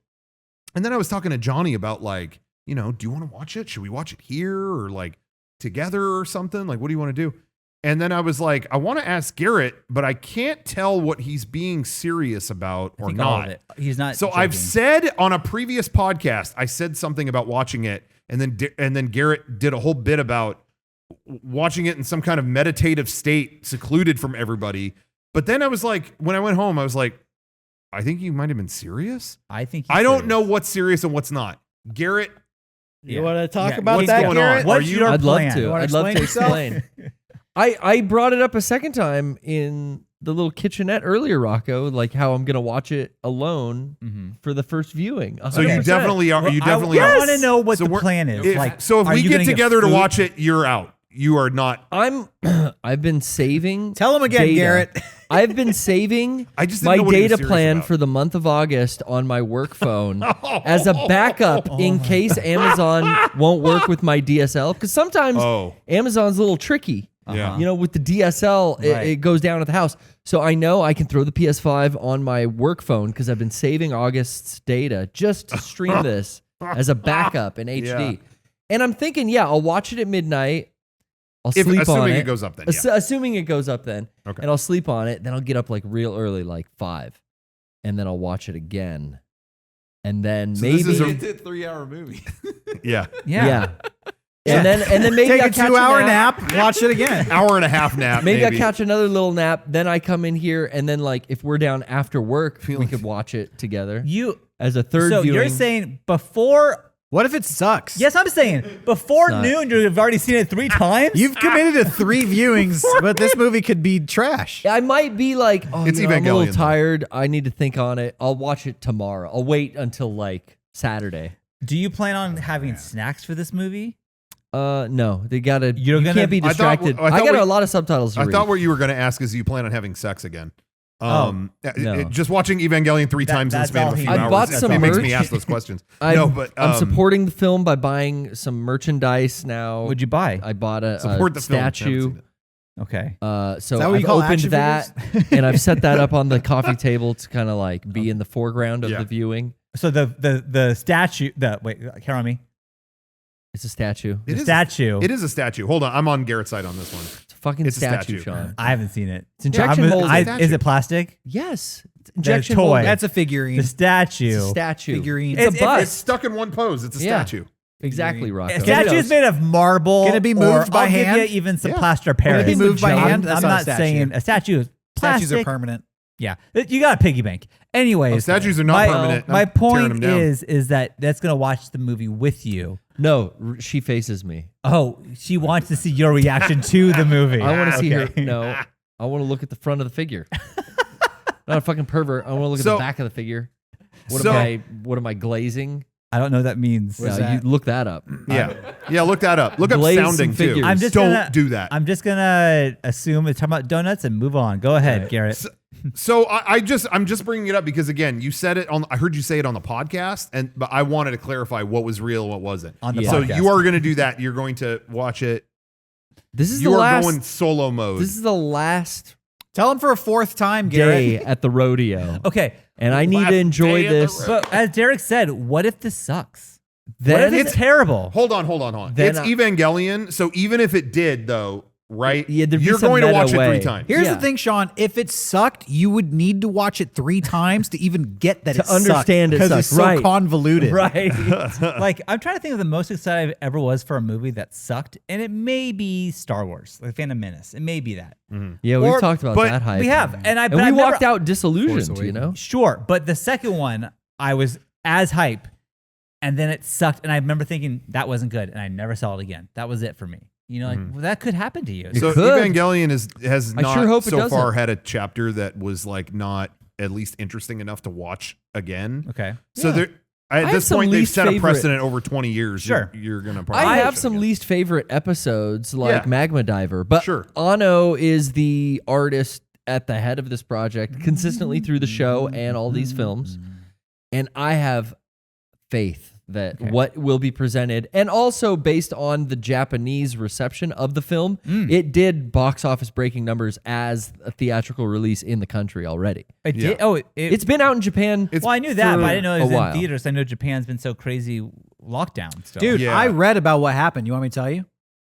And then I was talking to Johnny about, like, you know, do you want to watch it? Should we watch it here or like together or something? Like, what do you want to do? And then I was like, I want to ask Garrett, but I can't tell what he's being serious about I or think all not. of it. He's not. So I've joking. said on a previous podcast, I said something about watching it, and then Garrett did a whole bit about watching it in some kind of meditative state, secluded from everybody. But then I was like, when I went home, I was like, I think you might have been serious. I think I don't know what's serious and what's not. Garrett, You want to talk about what's that, going Garrett? on? What's Are you- your I'd love plan? to. You wanna I'd love to explain explain. I brought it up a second time in the little kitchenette earlier, Rocco, like how I'm gonna watch it alone for the first viewing. So you 100%. definitely are. You definitely I are. want to know what So the we're- plan is. If- so if are we you get gonna together to food? watch it, you're out. You are not. I've been saving. Tell him again, data. Garrett. I've been saving I just didn't my know what he was data serious plan about. for the month of August on my work phone as a backup in case Amazon won't work with my DSL. Because sometimes Amazon's a little tricky. Yeah. You know, with the DSL, Right. it goes down at the house. So I know I can throw the PS5 on my work phone because I've been saving August's data just to stream this as a backup in HD. Yeah. And I'm thinking, I'll watch it at midnight. I'll sleep on Assuming it. it goes up then. Assuming it goes up then. Okay. And I'll sleep on it. Then I'll get up like real early, like 5. And then I'll watch it again. And then So maybe. this is a- It's a 3-hour movie. Yeah. Yeah. And then maybe Take I'll a catch 2-hour a nap. Watch it again. Hour and a half nap. Maybe I catch another little nap. Then I come in here, and then like if we're down after work, we Feeling- could watch it together You as a third so viewing. you're saying before? What if it sucks? Yes, I'm saying before Not. noon. You've already seen it 3 times. You've committed to 3 viewings, but this movie could be trash. I might be like, oh, It's I'm a Evangelion, little though. tired. I need to think on it. I'll watch it tomorrow. I'll wait until like Saturday. Do you plan on having snacks for this movie? No, they gotta. You're You gonna- can't be I thought- distracted. I thought I got we- a lot of subtitles to I read. thought what you were going to ask is, you plan on having sex again? No. Just watching Evangelion 3 times in the that's span of all a he few knows. hours. I bought That's some what makes me merch. ask those questions. No, but I'm supporting the film by buying some merchandise now. What'd you buy? I bought a Support the film. Haven't statue. seen it. Okay. So Is that what you I've call opened action that and I've set that up on the coffee table to kind of like be in the foreground of Yeah. the viewing. So the statue. Wait, count on me. It's a statue. It The is- statue. It is a statue. Hold on, I'm on Garrett's side on this one. It's a fucking It's a statue, statue. Sean. I haven't seen it. It's injection I'm- molded. Is it plastic? Yes. It's There's injection toy. molded. That's a figurine. The statue. It's a statue. Figurine. It's a It's bust. Stuck in one pose. It's a Yeah. statue. Exactly, Rocco. A statue is made of marble. Can it be or moved by I'll give hand? you even some Yeah. plaster of Can it Paris. be moved by I'm- hand? That's I'm not a not statue. saying a statue is plastic. Statues are permanent. Yeah, you got a piggy bank. Anyways, Statues are not my, permanent. My I'm tearing point them down. is that that's gonna watch the movie with you. No, she faces me. Oh, she wants to see your reaction to the movie. I want to see her. Okay. No, I want to look at the front of the figure. Not a fucking pervert. I want to look at So- the back of the figure. What So- am I glazing? I don't know what that means. What's No, that? you look that up. Yeah, look that up. Look up Glaze sounding some too. figures. I'm just Don't gonna- do that. I'm just gonna assume it's talking about donuts and move on. Go ahead, Garrett. So I'm just bringing it up because, again, you said it on. I heard you say it on the podcast, but I wanted to clarify what was real and what wasn't. On the So podcast. you are going to do that. You're going to watch it. This is You the are last. going solo mode. This is the last Tell him for a 4th time, Garrett. day at the rodeo, Okay, and I need Last to enjoy day at the this. but as Derek said, what if this sucks? Then what if it's terrible? Hold on. Then It's Evangelion. So even if it did, though, right? Yeah, there'd be you're some going to meta watch it way. 3 times. Here's Yeah. the thing, Sean. If it sucked, you would need to watch it 3 times to even get that To it sucked, understand it because it's sucked, so right. convoluted. right. Like, I'm trying to think of the most excited I ever was for a movie that sucked, and it may be Star Wars, like Phantom Menace. It may be that. Yeah, we've Or- talked about but that hype. We have, and and but we I've walked never, out disillusioned. Force You know, Sure, but the second one, I was as hype, and then it sucked, and I remember thinking that wasn't good, and I never saw it again. That was it for me. You know, like well, that could happen to you. It So could. Evangelion has I not sure hope it so far doesn't. had a chapter that was like not at least interesting enough to watch again. Okay. So Yeah. there, at have this some point, they've least set a favorite- precedent over 20 years. Sure. You're going to probably I watch have it some again. least favorite episodes, like Yeah. Magma Diver, but Sure. Ano is the artist at the head of this project consistently through the show and all these films, and I have faith that what will be presented, and also based on the Japanese reception of the film, it did box office breaking numbers as a theatrical release in the country already. It Yeah. did. Oh, It's been out in Japan. It's well, I knew that, but I didn't know it a was in while. theaters. I know Japan's been so crazy lockdown. Still. Dude, Yeah. I read about what happened. You want me to tell you?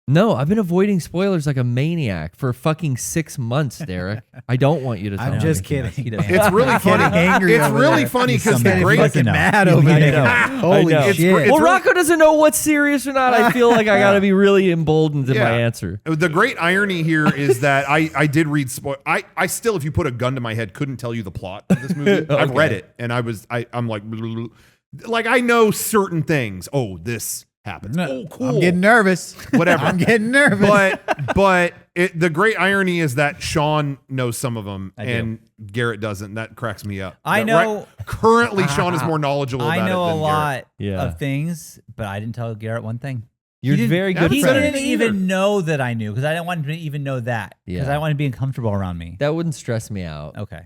No, I've been avoiding spoilers like a maniac for fucking 6 months, Derek. I don't want you to tell I'm me just anything else. kidding. He doesn't. It's really funny. angry It's over really there. funny He's because the somebody great fucking mad I over know. there. I Holy know. shit. It's Well, really- Rocco doesn't know what's serious or not. I feel like I got to be really emboldened in Yeah. my answer. The great irony here is that I did read I still, if you put a gun to my head, couldn't tell you the plot of this movie. I've read it and I'm like I know certain things. Oh, this happens. Oh, cool. I'm getting nervous. Whatever. I'm getting nervous. but the great irony is that Sean knows some of them I do. and Garrett doesn't. That cracks me up. I That know- currently Sean is more knowledgeable about I know it a than lot Garrett. Yeah. of things, but I didn't tell Garrett one thing. You're He didn't- very Yeah, good He said friend. didn't anything either. even know that I knew because I didn't want him to even know that because Yeah. I wanted to be uncomfortable around me. That wouldn't stress me out. Okay.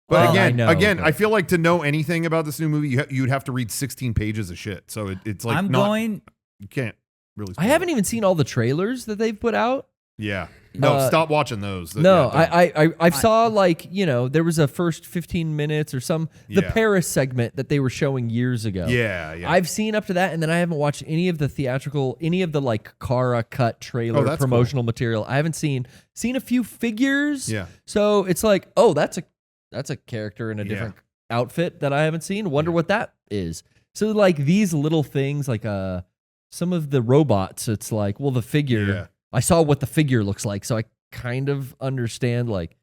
But Well, again, I know, I feel like to know anything about this new movie, you'd have to read 16 pages of shit. So it's like you can't really. I haven't even seen all the trailers that they've put out. Yeah. No, stop watching those. No, Yeah, don't. I saw like, there was a first 15 minutes or the Yeah. Paris segment that they were showing years ago. Yeah. I've seen up to that, and then I haven't watched any of the like Kara cut trailer that's promotional material. I haven't seen a few figures. Yeah. So it's like, oh, that's a character in a Yeah. different outfit that I haven't seen. Wonder what that is. So like these little things, like some of the robots, it's like, well, the figure. Yeah. I saw what the figure looks like, so I kind of understand like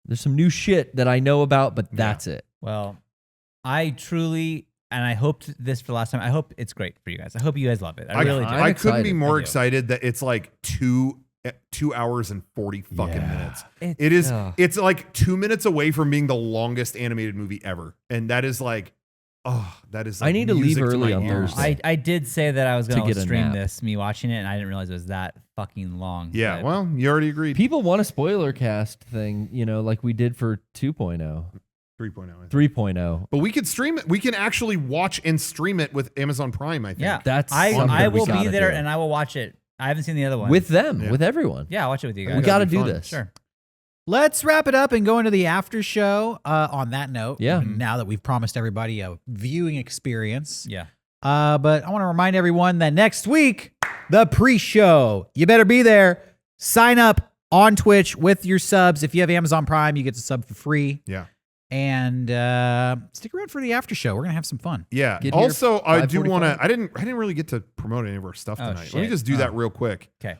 there's some new shit that I know about, but that's it. Well, I truly, and I hoped this for the last time. I hope it's great for you guys. I hope you guys love it. I really do. I'm I couldn't be excited. more I do. excited that it's like 2 hours and 40 fucking Yeah. minutes. It's- It is. Ugh. It's like 2 minutes away from being the longest animated movie ever, and that is like, that is. Like I need to leave music early my on ears. Thursday. I did say that I was To going get to a stream nap. this, me watching it, and I didn't realize it was that fucking long. Yeah. But Well, you already agreed. People want a spoiler cast thing, like we did for 2.0, 3.0. I think. 3.0. But we could stream it. We can actually watch and stream it with Amazon Prime. I think. yeah, That's I something we will be gotta there do. and I will watch it. I haven't seen the other one. With them, Yeah. with everyone. yeah, I'll watch it with you guys. We got to That'd be do fun. this. Sure. Let's wrap it up and go into the after show. On that note, Yeah. now that we've promised everybody a viewing experience, Yeah. but I want to remind everyone that next week, the pre-show, you better be there. Sign up on Twitch with your subs. If you have Amazon Prime, you get to sub for free. Yeah. And stick around for the after show. We're gonna have some fun. Yeah. Get here Also, I do 5:45. want to. I didn't really get to promote any of our stuff Oh, tonight. Let me shit. just do that real quick. Okay.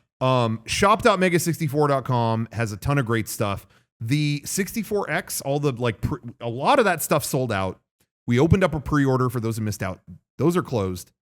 Shop.mega64.com has a ton of great stuff. The 64X, all the a lot of that stuff sold out. We opened up a pre-order for those who missed out. Those are closed.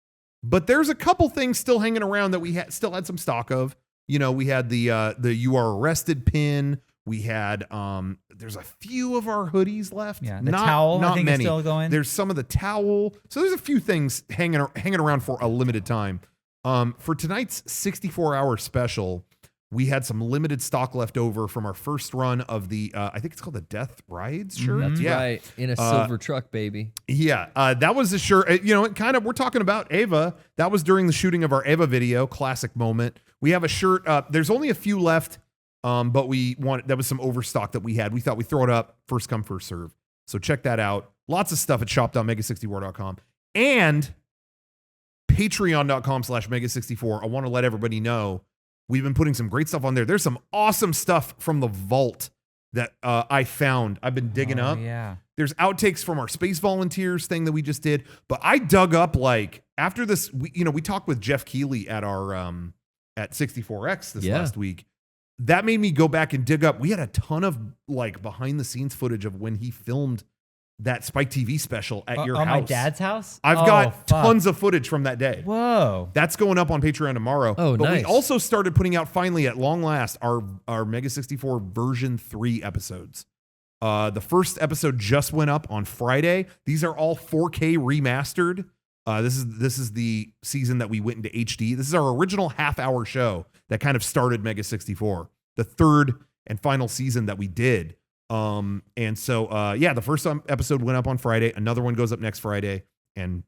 But there's a couple things still hanging around that we still had some stock of. We had the "You Are Arrested" pin. We had there's a few of our hoodies left. Yeah. The not, towel, not I think, many. is still going. There's some of the towel. So there's a few things hanging around for a limited time. For tonight's 64-hour special, we had some limited stock left over from our first run of the I think it's called the Death Rides shirt. That's yeah. right. In a silver truck, baby. Yeah, that was a shirt. It kind of, we're talking about Ava. That was during the shooting of our Ava video, classic moment. We have a shirt. There's only a few left, but that was some overstock that we had. We thought we'd throw it up, first come, first serve. So check that out. Lots of stuff at shop.mega64.com and patreon.com/mega64. I want to let everybody know we've been putting some great stuff on there. There's some awesome stuff from the vault that I found. I've been digging up. Yeah. There's outtakes from our Space Volunteers thing that we just did. But I dug up after this, we talked with Jeff Keighley at our at 64X this last week. That made me go back and dig up. We had a ton of behind the scenes footage of when he filmed that Spike TV special at your house. my dad's house? I've got tons of footage from that day. Whoa. That's going up on Patreon tomorrow. Oh, but nice. we also started putting out, finally, at long last, our Mega 64 version 3 episodes. The first episode just went up on Friday. These are all 4K remastered. This is the season that we went into HD. This is our original half-hour show that kind of started Mega 64, the third and final season that we did. And so the first episode went up on Friday. Another one goes up next Friday. And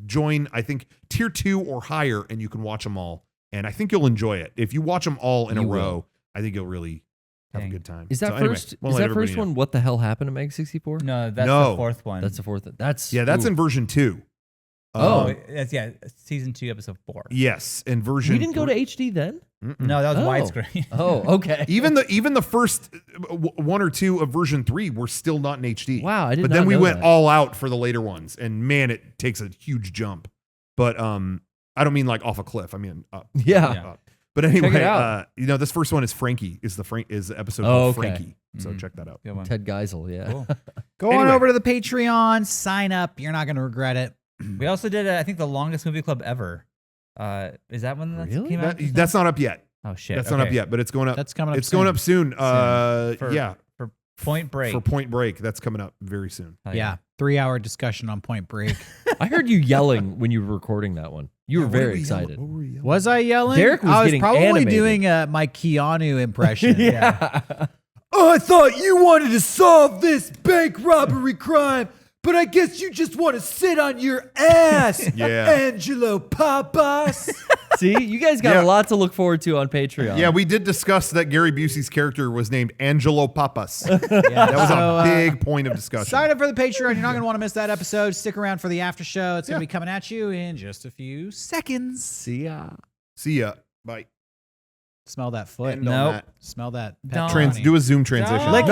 join, I think, tier 2 or higher, and you can watch them all. And I think you'll enjoy it. If you watch them all in a You will. row, I think you'll really have a Dang. good time. Is that So anyway, first? we'll Is let that everybody first know. one? What the hell happened to Meg 64? No, that's No. the fourth one. That's the fourth. That's Yeah, that's ooh. in version 2. Oh. That's season 2, episode 4. Yes, and version. We didn't go to HD then? No, that was Oh. widescreen. Oh, okay. Even the first 1 or 2 of version 3 were still not in HD. Wow, I did But not then we know went that. all out for the later ones, and man, it takes a huge jump. But I don't mean like off a cliff. I mean up. Yeah. Up. But anyway, it out. this first one is Frankie. Is the episode Oh, called okay. Frankie? So check that out. Good one. Ted Geisel, yeah. Cool. Go on Anyway. over to the Patreon, sign up. You're not going to regret it. We also did, I think, the longest movie club ever. Is that one that Really? came out? That's not up yet. Oh shit! That's not up yet, but it's going up. That's coming up It's soon. going up soon. For- Yeah, For Point Break. for Point Break. That's coming up very soon. Oh, Yeah. 3-hour discussion on Point Break. I heard you yelling when you were recording that one. You were very excited. Was I yelling? Derek was I was getting probably animated. doing my Keanu impression. Yeah. Oh, I thought you wanted to solve this bank robbery crime, but I guess you just want to sit on your ass, Yeah. Angelo Papas. See, you guys got Yeah. a lot to look forward to on Patreon. Yeah, we did discuss that Gary Busey's character was named Angelo Papas. That Yeah, was so, a big point of discussion. Sign up for the Patreon. You're not going to want to miss that episode. Stick around for the after show. It's going to be coming at you in just a few seconds. See ya. See ya. Bye. Smell that foot. End on Nope. that. Smell that. Don't. pepperoni. Do a Zoom transition. Lick it.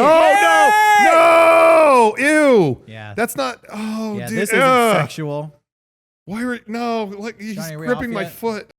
No, ew. Yeah. That's not. Oh, Yeah, dude. this isn't ugh. sexual. Why are no? Like he's Johnny, are we gripping off my yet? foot.